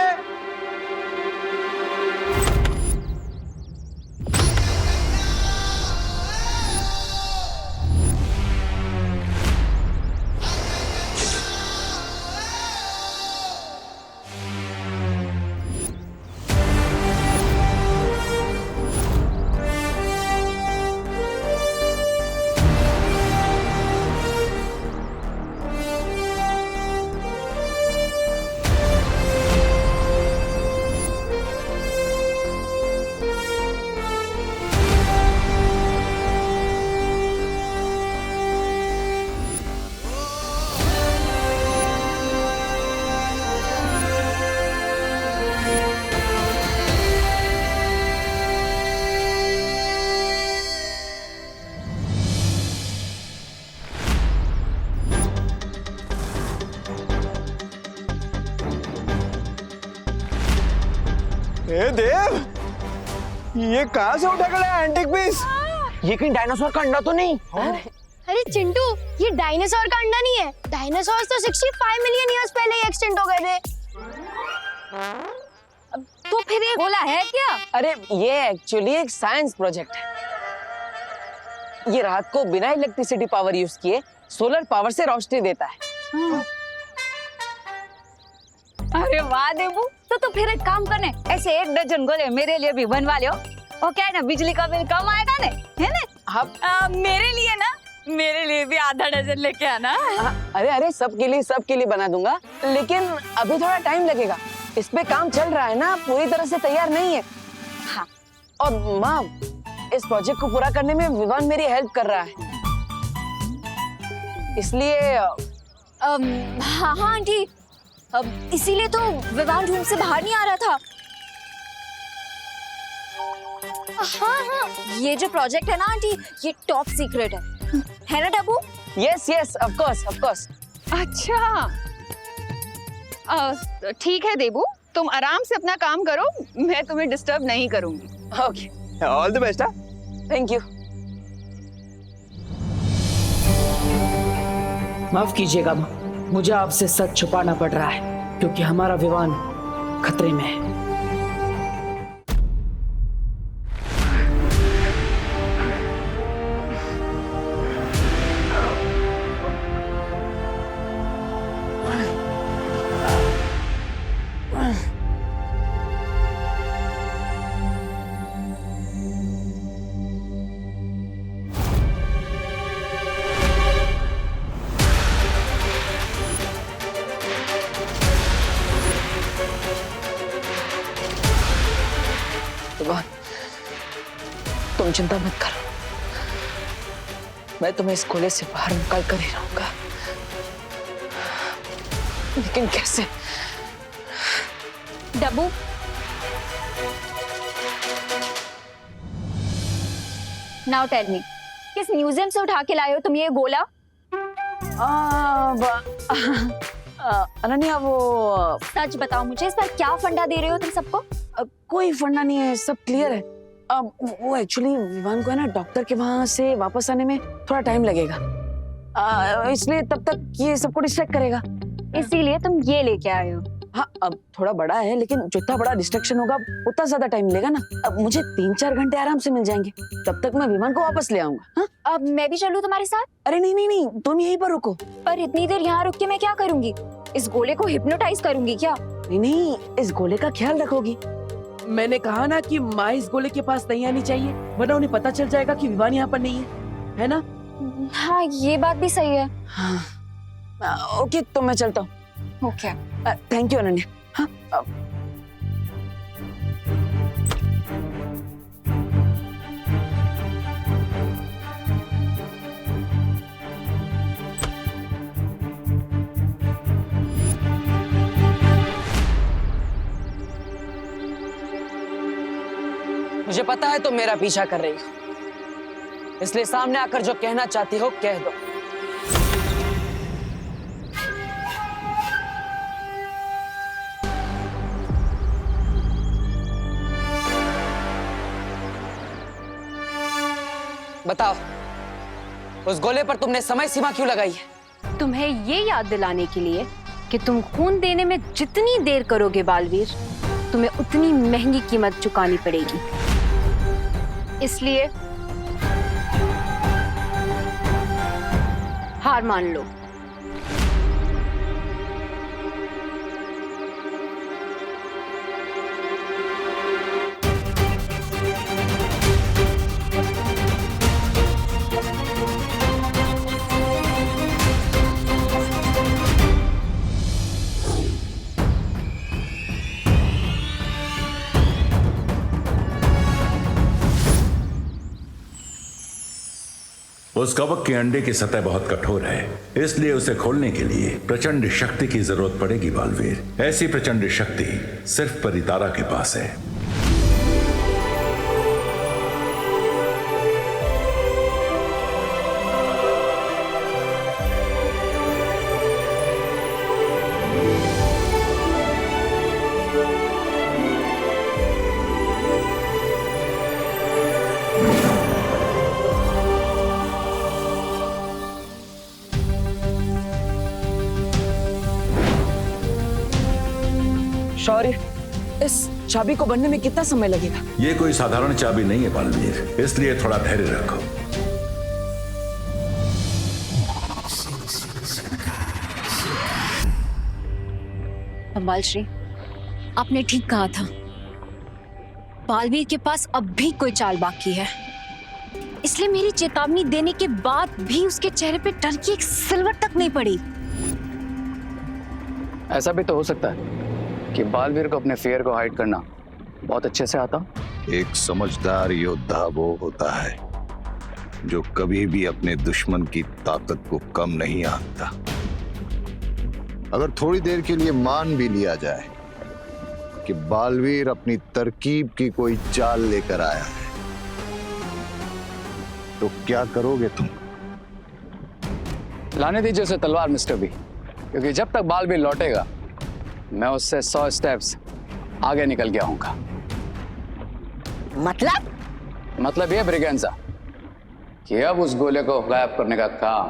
ए देव, ये कहाँ से उठा कर लाया एंटीक पीस? ये कहीं डायनासोर का अंडा तो नहीं? अरे चिंटू, ये डायनासोर का अंडा नहीं है। डायनासोर तो 65 मिलियन ईयर्स पहले ही एक्सटिंक्ट हो गए थे। तो फिर ये गोला है क्या? अरे ये एक्चुअली एक साइंस प्रोजेक्ट है। ये रात को बिना इलेक्ट्रिसिटी पावर यूज किए सोलर पावर से रोशनी देता है। अरे वाह देबू, तो फिर एक काम करने, ऐसे 1 दर्जन गोले मेरे लिए भी बनवा लो। और क्या है ना, बिजली का बिल कम आएगा ना, है ना? मेरे लिए ना, मेरे लिए भी आधा डजन लेके आना। अरे सबके लिए बना दूंगा, लेकिन अभी थोड़ा टाइम लगेगा। इस पे काम चल रहा है ना, पूरी तरह से तैयार नहीं है। हाँ। और माँ, इस प्रोजेक्ट को पूरा करने में विवान मेरी हेल्प कर रहा है, इसलिए हाँ आंटी, इसीलिए तो विवान रूम से बाहर नहीं आ रहा था। हाँ, ये जो प्रोजेक्ट है ना आंटी, ये टॉप सीक्रेट है ना डब्बू? Yes of course. अच्छा, ठीक है देबू, तुम आराम से अपना काम करो, मैं तुम्हें डिस्टर्ब नहीं करूंगी। Okay, all the best. Thank you. माफ कीजिएगा माँ, मुझे आपसे सच छुपाना पड़ रहा है क्योंकि हमारा विवान खतरे में है। तुम चिंता मत करो, मैं तुम्हें इस गोले से बाहर निकाल कर ही रहूंगा, लेकिन कैसे? डब्बू, नाउ टेल मी, किस म्यूजियम से उठा के लाए हो तुम ये गोला? अनन्या, वो सच बताओ मुझे, इस पर क्या फंडा दे रहे हो तुम सबको? कोई फंडा नहीं है, सब क्लियर है। वो एक्चुअली विवान को है ना, डॉक्टर के वहां से वापस आने में थोड़ा टाइम लगेगा, इसलिए तब तक ये सबको डिस्ट्रैक्ट करेगा, इसीलिए तुम ये लेके आए हो। हाँ, अब थोड़ा बड़ा है, लेकिन जितना बड़ा डिस्ट्रैक्शन होगा उतना ज्यादा टाइम लेगा ना। अब मुझे 3-4 घंटे आराम से मिल जाएंगे, तब तक मैं विमान को वापस ले आऊंगा। हाँ? अब मैं भी चलूं तुम्हारे साथ? अरे नहीं, तुम यहीं पर रुको। पर इतनी देर यहाँ रुक के मैं क्या करूंगी? इस गोले को हिप्नोटाइज करूंगी क्या? नहीं, इस गोले का ख्याल रखोगी। मैंने कहा ना कि माँ इस गोले के पास नहीं आनी चाहिए, वरना उन्हें पता चल जाएगा कि विवान यहाँ पर नहीं है ना? हाँ, ये बात भी सही है। हाँ, ओके, तो मैं चलता हूँ। Okay, thank you Ananya. हाँ, मुझे पता है तुम मेरा पीछा कर रही हो, इसलिए सामने आकर जो कहना चाहती हो कह दो। बताओ, उस गोले पर तुमने समय सीमा क्यों लगाई है? तुम्हें ये याद दिलाने के लिए कि तुम खून देने में जितनी देर करोगे बालवीर, तुम्हें उतनी महंगी कीमत चुकानी पड़ेगी। इसलिए हार मान लो। उस कवक के अंडे की सतह बहुत कठोर है, इसलिए उसे खोलने के लिए प्रचंड शक्ति की जरूरत पड़ेगी बालवीर। ऐसी प्रचंड शक्ति सिर्फ परितारा के पास है। शौर्य, इस चाबी को बनने में कितना समय लगेगा? ये कोई साधारण चाबी नहीं है बालवीर, इसलिए थोड़ा धैर्य रखो। बालश्री, आपने ठीक कहा था, बालवीर के पास अब भी कोई चाल बाकी है, इसलिए मेरी चेतावनी देने के बाद भी उसके चेहरे पे डर की एक सिलवट तक नहीं पड़ी। ऐसा भी तो हो सकता है कि बालवीर को अपने फेयर को हाइड करना बहुत अच्छे से आता। एक समझदार योद्धा वो होता है जो कभी भी अपने दुश्मन की ताकत को कम नहीं आंकता। अगर थोड़ी देर के लिए मान भी लिया जाए कि बालवीर अपनी तरकीब की कोई चाल लेकर आया है, तो क्या करोगे तुम? लाने दीजिए उसे तलवार मिस्टर बी, क्योंकि जब तक बालवीर लौटेगा मैं उससे 100 स्टेप्स आगे निकल गया हूँगा। मतलब ये ब्रिगेंजा कि अब उस गोले को गायब करने का काम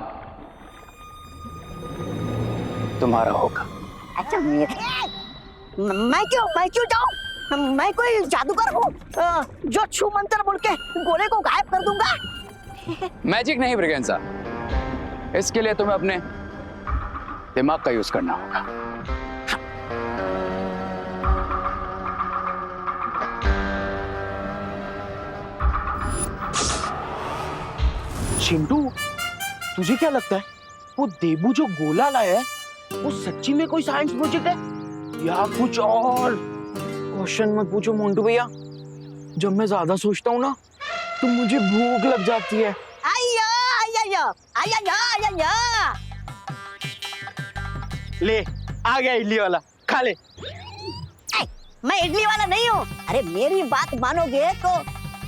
तुम्हारा होगा। अच्छा, मैं क्यों जाऊं? मैं कोई जादूगर हूँ जो छू मंत्र बोल के गोले को गायब कर दूंगा? मैजिक नहीं ब्रिगेंजा, इसके लिए तुम्हें अपने दिमाग का यूज करना होगा। चिंटू, तुझे क्या लगता है वो देबू जो गोला लाया है वो सच्ची में कोई साइंस प्रोजेक्ट है या कुछ और? क्वेश्चन मत पूछो मोंटू भैया, जब मैं ज्यादा सोचता हूँ ना तो मुझे भूख लग जाती है। ले आ गया इडली वाला, खा ले। मैं इडली वाला नहीं हूँ। अरे मेरी बात मानोगे तो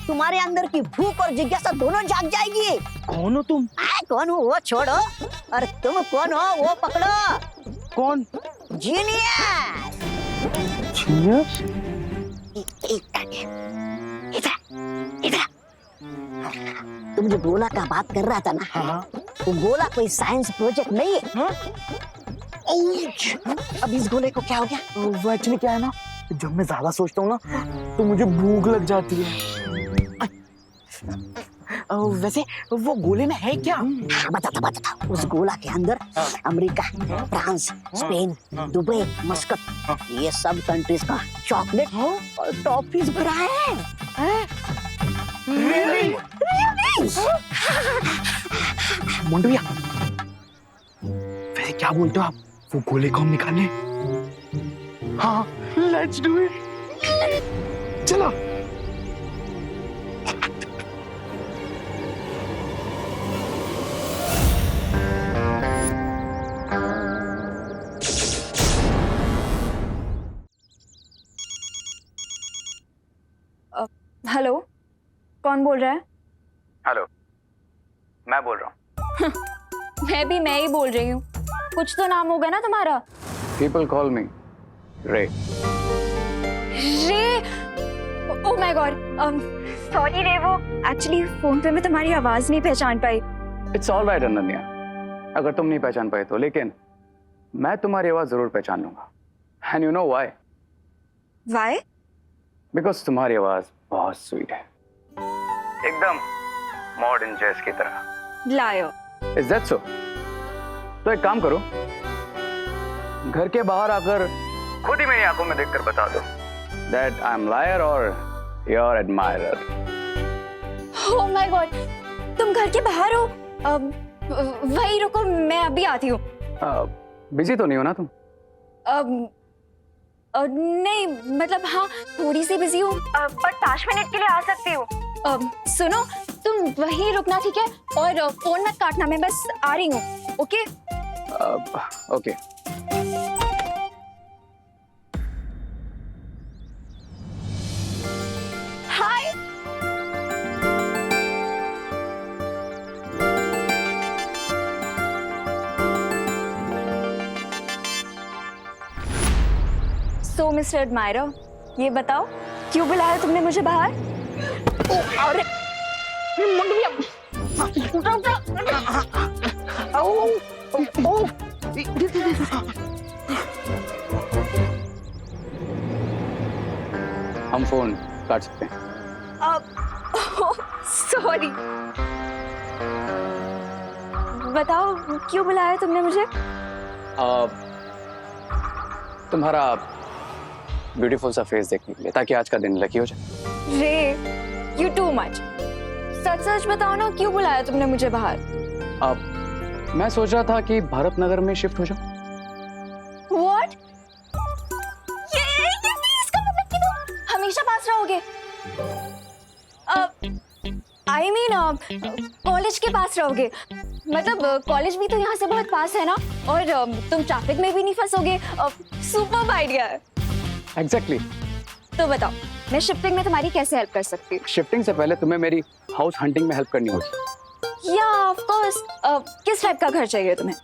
तुम्हारे अंदर की भूख और जिज्ञासा दोनों जाग जाएगी। कौन हो तुम? कौन हूँ वो छोड़ो, और तुम कौन हो वो पकड़ो। कौन? जीनियस। जीनियस? इधर तुम जो गोला का बात कर रहा था ना, हाँ। वो गोला कोई साइंस प्रोजेक्ट नहीं है। हाँ? अब इस गोले को क्या हो गया? वो एक्चुअली क्या है ना, जब मैं ज्यादा सोचता हूँ ना तो मुझे भूख लग जाती है। वैसे वो गोले में है क्या? बता। उस गोला के अंदर America, France, Spain, Dubai, Muscat, ये सब कंट्रीज का चॉकलेट और टॉफीज भरा है। Really? मोंटू भैया, वैसे क्या बोलते हो आप, वो गोले को हम निकालें? हाँ, लेट्स डू इट। चलो। हेलो, कौन बोल रहा है? हेलो, मैं बोल रहा हूँ। मैं ही बोल रही हूँ। कुछ तो नाम होगा ना तुम्हारा? People call me रे। रे? ओह माय गॉड, सॉरी रे, वो एक्चुअली फोन पे मैं तुम्हारी आवाज नहीं पहचान पाई। इट्स ऑल राइट अनन्या, अगर तुम नहीं पहचान पाए तो, लेकिन मैं तुम्हारी आवाज जरूर पहचान लूंगा। And you know why? Why? Because तुम्हारी आवाज बहुत स्वीट है, एकदम मॉडर्न जैज की तरह। लायर। Is that so? तो एक काम करो, घर के बाहर आकर खुद ही मेरी आंखों में देखकर बता दो दैट आई एम लायर और your admirer. Oh my God, तुम घर के बाहर हो? वही रुको, मैं अभी आती हूँ। बिजी तो नहीं हो ना तुम? नहीं, मतलब हाँ, थोड़ी सी बिजी हूँ, पर 5 मिनट के लिए आ सकती हूँ। सुनो, तुम वहीं रुकना, ठीक है? और फोन मत काटना, मैं बस आ रही हूँ। ओके? ओके। हाय। सो मिस्टर एडमायरर, ये बताओ क्यों बुलाया तुमने मुझे बाहर? अरे हम फोन काट सकते हैं। सॉरी। बताओ क्यों बुलाया तुमने मुझे? तुम्हारा ब्यूटीफुल सा फेस देखने के लिए, ताकि आज का दिन लकी हो जाए। रे, यू टू मच। सच सच बताओ ना, क्यों बुलाया तुमने मुझे बाहर? मैं सोच रहा था कि भारत नगर में शिफ्ट हो जाऊं। What? ये इसका मतलब कि तुम हमेशा पास रहोगे? I mean, कॉलेज के पास रहोगे? मतलब कॉलेज भी तो यहाँ से बहुत पास है ना, और तुम ट्रैफिक में भी नहीं फंसोगे। सुपर आइडिया है। एग्जैक्टली। तो बताओ, मैं शिफ्टिंग में तुम्हारी कैसे हेल्प कर सकती हूँ? शिफ्टिंग से पहले तुम्हें मेरी हाउस हंटिंग में हेल्प करनी होगी। या ऑफ कोर्स। किस टाइप का घर चाहिए तुम्हें?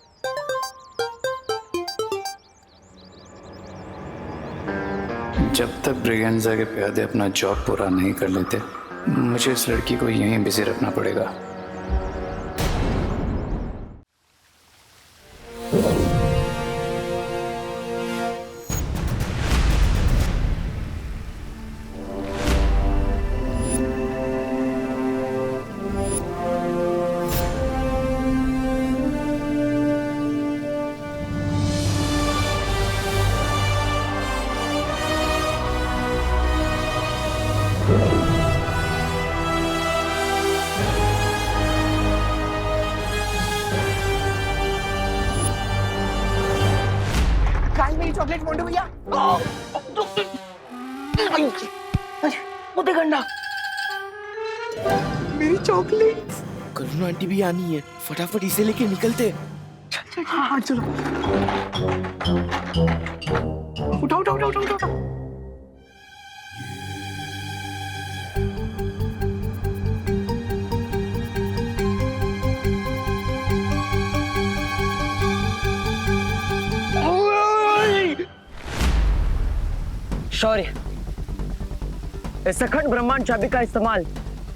जब तक ब्रिगेंजा के प्यादे अपना जॉब पूरा नहीं कर लेते, मुझे इस लड़की को यहीं बिजी रखना पड़ेगा। चॉकलेट मोंटू भैया। मुझे गंडा मेरी चॉकलेट। करुणा आंटी भी आनी है, फटाफट इसे लेके निकलते। चल हाँ चलो। उठाओ उठाओ उठाओ उठाओ। शौर्य, इस अखंड ब्रह्मांड चाबी का इस्तेमाल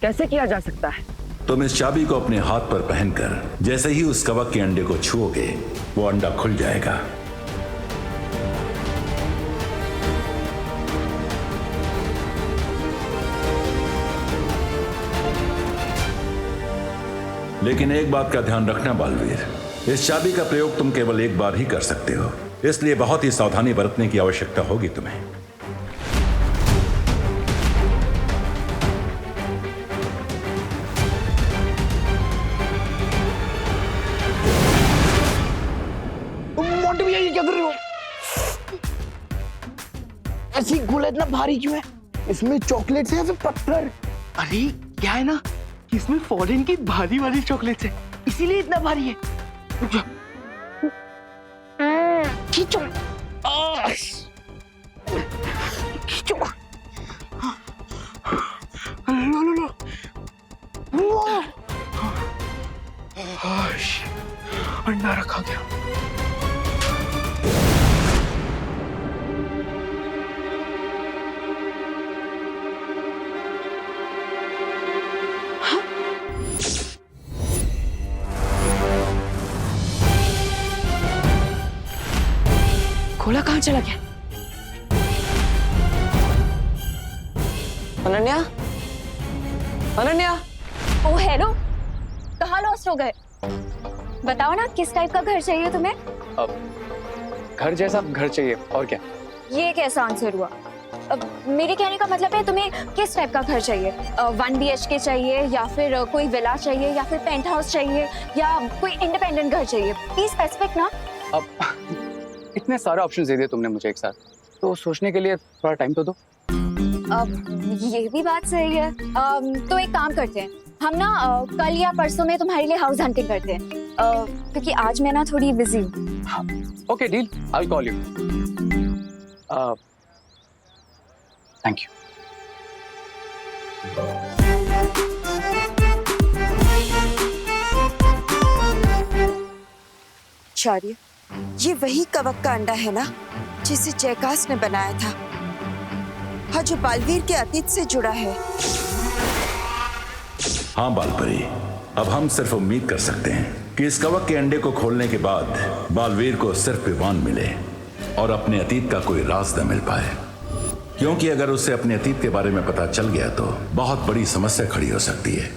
कैसे किया जा सकता है? तुम इस चाबी को अपने हाथ पर पहनकर जैसे ही उस कवक के अंडे को छुओगे, वो अंडा खुल जाएगा। लेकिन एक बात का ध्यान रखना बालवीर, इस चाबी का प्रयोग तुम केवल एक बार ही कर सकते हो, इसलिए बहुत ही सावधानी बरतने की आवश्यकता होगी तुम्हें। मोंटू भैया ये क्या कर रहे हो? ऐसी गोला इतना भारी क्यों है? इसमें चॉकलेट्स है या फिर पत्थर? अरे क्या है ना, इसमें फॉरेन की भारी वाली चॉकलेट्स है, इसीलिए इतना भारी है। खींचो खींचो। लो लो लो। अंडा रखा गया। खोला कहाँ चला गया? अनन्या, अनन्या। ओ हेलो, कहाँ लॉस्ट हो गए? बताओ ना, किस टाइप का घर चाहिए तुम्हें? घर जैसा घर चाहिए, और क्या? ये कैसा आंसर हुआ? मेरे कहने का मतलब है तुम्हें किस टाइप का घर चाहिए? 1 BHK चाहिए, या फिर कोई विला चाहिए, या फिर पेंट हाउस चाहिए, या कोई इंडिपेंडेंट घर चाहिए? प्लीज स्पेसिफिक ना। अब इतने सारे ऑप्शंस दे दिए तुमने मुझे एक साथ, तो सोचने के लिए थोड़ा टाइम तो दो। ये भी बात सही है। तो एक काम करते हैं, हम ना कल या परसों में तुम्हारे लिए हाउस हंटिंग करते हैं, क्योंकि आज मैं ना थोड़ी बिजी हूँ। Okay deal, I will call you. Thank you. Shaurya, ये वही कवक का अंडा है ना जिसे जयकास ने बनाया था और जो बालवीर के अतीत से जुड़ा है? हाँ बालपरी, अब हम सिर्फ उम्मीद कर सकते हैं कि इस कवक के अंडे को खोलने के बाद बालवीर को सिर्फ विवान मिले और अपने अतीत का कोई राज न मिल पाए, क्योंकि अगर उसे अपने अतीत के बारे में पता चल गया तो बहुत बड़ी समस्या खड़ी हो सकती है।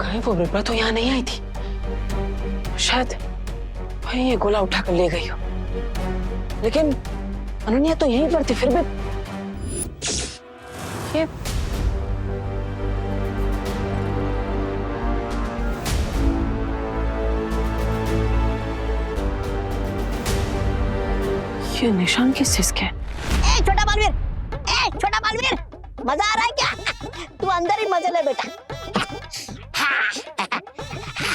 कहीं वो बिरबा तो यहाँ नहीं आई थी, शायद वही ये गोला उठाकर ले गई हो। लेकिन अनन्या तो यहीं पर थी, फिर भी ये निशान किस चीज के? ए छोटा बालवीर, मजा आ रहा है क्या? तू अंदर ही मजे ले बेटा।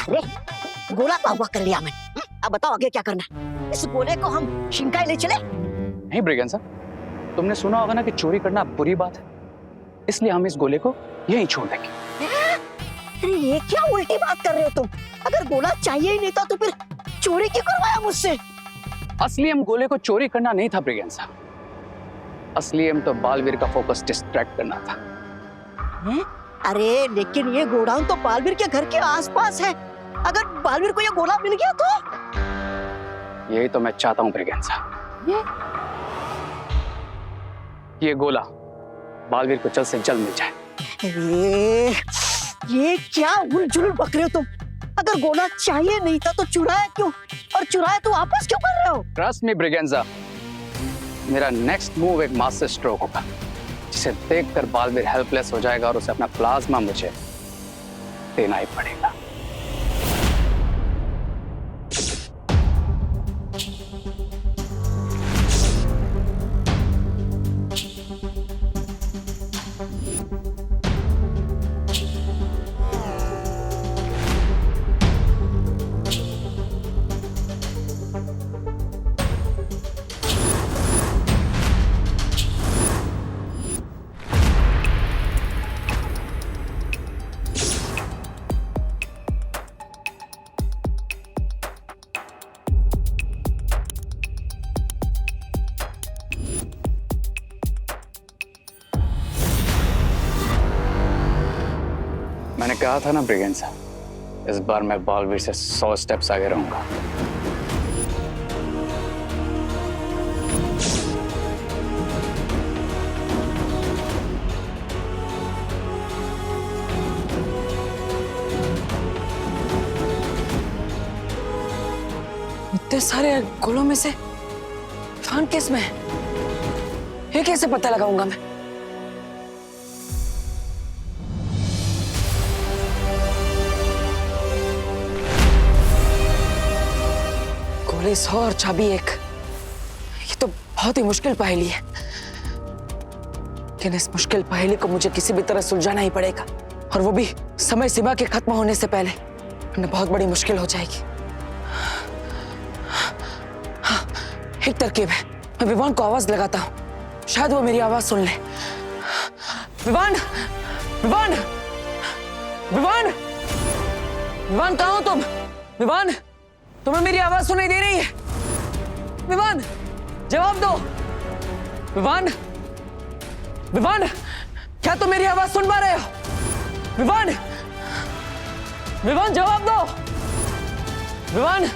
अरे गोला तो अगवा कर लिया मैंने, अब बताओ आगे क्या करना है? इस गोले को हम शिंकाई ले चले? नहीं ब्रिगेंजा, तुमने सुना होगा ना कि चोरी करना बुरी बात है, इसलिए हम इस गोले को यहीं छोड़ देंगे। अरे ये क्या उल्टी बात कर रहे हो तुम? अगर गोला चाहिए ही नहीं था तो फिर चोरी क्यों करवाया मुझसे? असली हम गोले को चोरी करना नहीं था ब्रिगेंजा, असली हम तो बालवीर का फोकस डिस्ट्रैक्ट करना था। अरे लेकिन ये गोडाउन तो बालवीर के घर के आसपास है, अगर बालवीर को ये गोला मिल गया तो? यही तो मैं चाहता हूं ब्रिगेंजा, ये गोला बालवीर को जल्द से जल्द मिल जाए। ये क्या उलझुल बक रहे हो तुम? अगर गोला चाहिए नहीं था तो चुराया क्यों, और चुराया तो वापस क्यों कर रहे हो? ट्रस्ट मी ब्रिगेंजा, मेरा नेक्स्ट मूव एक मास्टर स्ट्रोक होगा जिसे देखकर बालवीर हेल्पलेस हो जाएगा और उसे अपना प्लाज्मा मुझे देना ही पड़ेगा। मैंने कहा था ना ब्रिगेंजा, इस बार मैं बालवीर से 100 स्टेप्स आगे रहूंगा। इतने सारे गोलों में से इरफान किस में है? ये कैसे पता लगाऊंगा मैं? गोले 100 और चाबी 1, ये तो बहुत ही मुश्किल पहेली है, लेकिन इस मुश्किल पहेली को मुझे किसी भी तरह सुलझाना ही पड़ेगा, और वो भी समय सीमा के खत्म होने से पहले, वरना बहुत बड़ी मुश्किल हो जाएगी। एक तरकीब है, मैं विवान को आवाज लगाता हूँ, शायद वो मेरी आवाज सुन ले। विवान, विवान, विवान, विवान कहाँ हो तुम? विवान, तुम्हें मेरी आवाज सुनाई दे रही है? विवान, जवाब दो। विवान, विवान, क्या तुम मेरी आवाज सुन पा रहे हो? विवान, विवान जवाब दो। विवान,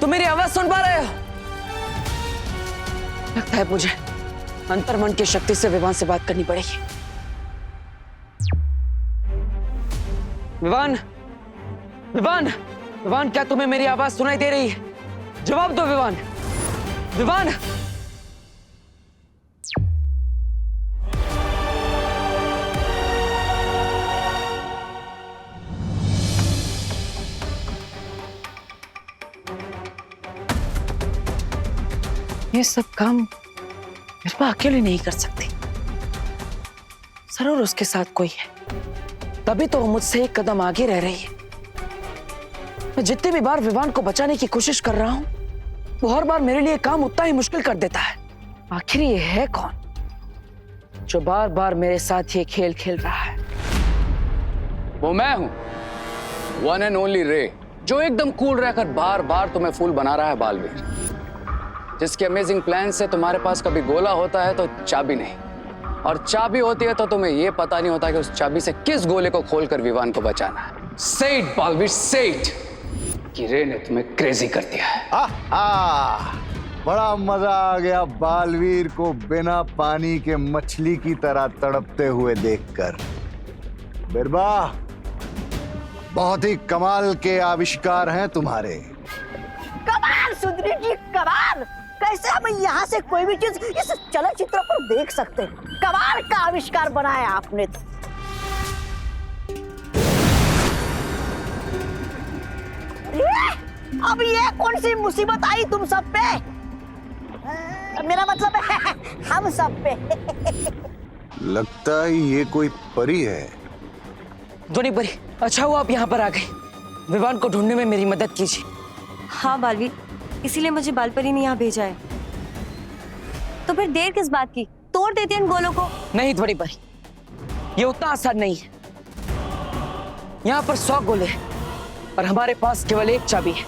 तुम मेरी आवाज सुन पा रहे हो? लगता है मुझे अंतर्मन की शक्ति से विवान से बात करनी पड़ेगी। विवान, विवान, विवान, क्या तुम्हें मेरी आवाज सुनाई दे रही है? जवाब दो विवान। विवान, ये सब काम बिरबा अकेले नहीं कर सकती, जरूर उसके साथ कोई है, तभी तो वो मुझसे एक कदम आगे रह रही है। मैं जितनी भी बार विवान को बचाने की कोशिश कर रहा हूं, वो हर बार मेरे लिए काम उतना ही मुश्किल कर देता है। आखिर ये है कौन जो बार बार मेरे साथ ये खेल खेल रहा है? वो मैं हूं, वन एंड ओनली रे, जो एकदम कूल रहकर बार बार तुम्हें फूल बना रहा है बालवीर, जिसके अमेजिंग प्लान से तुम्हारे पास कभी गोला होता है तो चाबी नहीं, और चाबी होती है तो तुम्हें यह पता नहीं होता कि उस चाबी से किस गोले को खोलकर विवान को बचाना है। से इट बालवीर, से इट, कि रे ने तुम्हें क्रेजी कर दिया है। बड़ा मजा आ गया बालवीर को बिना पानी के मछली की तरह तड़पते हुए देखकर। बिरबा, बहुत ही कमाल के आविष्कार हैं तुम्हारे। कमाल सुंदरी जी, कमाल। कैसे हम यहाँ से कोई भी चीज इस चलचित्र पर देख सकते हैं। कमाल का आविष्कार बनाया आपने तो। अब ये कौन सी मुसीबत आई तुम सब पे? मेरा मतलब है हम सब पे। लगता है ये कोई परी है। ध्वनि परी, अच्छा हुआ आप यहाँ पर आ गए। विवान को ढूंढने में मेरी मदद कीजिए। हाँ बालवीर, इसीलिए मुझे बालपरी ने यहाँ भेजा है। तो फिर देर किस बात की? तोड़ देते इन गोलों को। नहीं ध्वनि परी, ये उतना आसान नहीं है। यहाँ पर 100 गोले हैं और हमारे पास केवल एक चाबी है,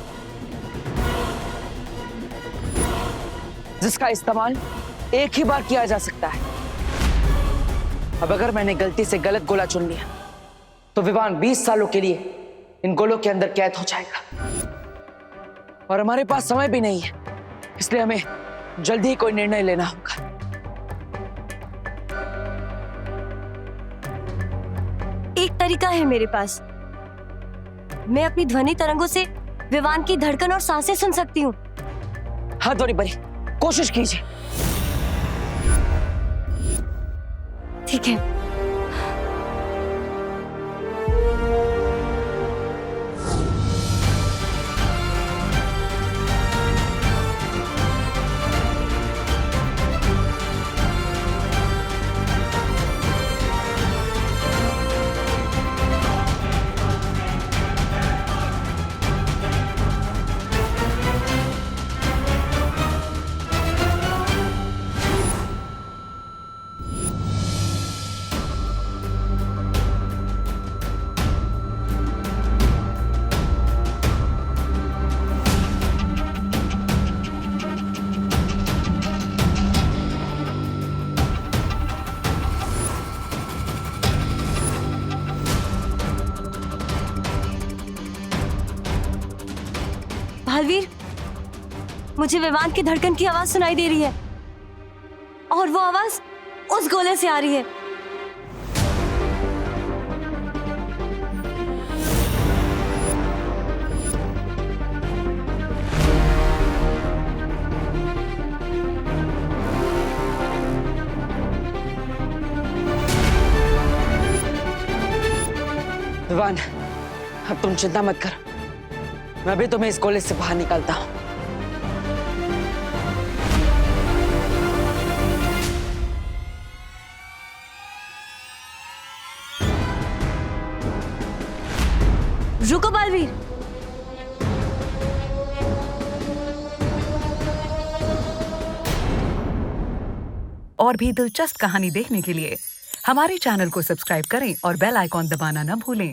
जिसका इस्तेमाल एक ही बार किया जा सकता है। अब अगर मैंने गलती से गलत गोला चुन लिया तो विवान 20 सालों के लिए इन गोलों के अंदर कैद हो जाएगा और हमारे पास समय भी नहीं है, इसलिए हमें जल्दी ही कोई निर्णय लेना होगा। एक तरीका है मेरे पास। मैं अपनी ध्वनि तरंगों से विवान की धड़कन और सांसें सुन सकती हूँ। हाँ ध्वनि परी, कोशिश कीजिए। ठीक है। बालवीर, मुझे विवान की धड़कन की आवाज सुनाई दे रही है और वो आवाज उस गोले से आ रही है। विवान, अब तुम चिंता मत करो, मैं भी तुम्हें इस गोले से बाहर निकालता हूं। रुको बालवीर। और भी दिलचस्प कहानी देखने के लिए हमारे चैनल को सब्सक्राइब करें और बेल आइकॉन दबाना न भूलें।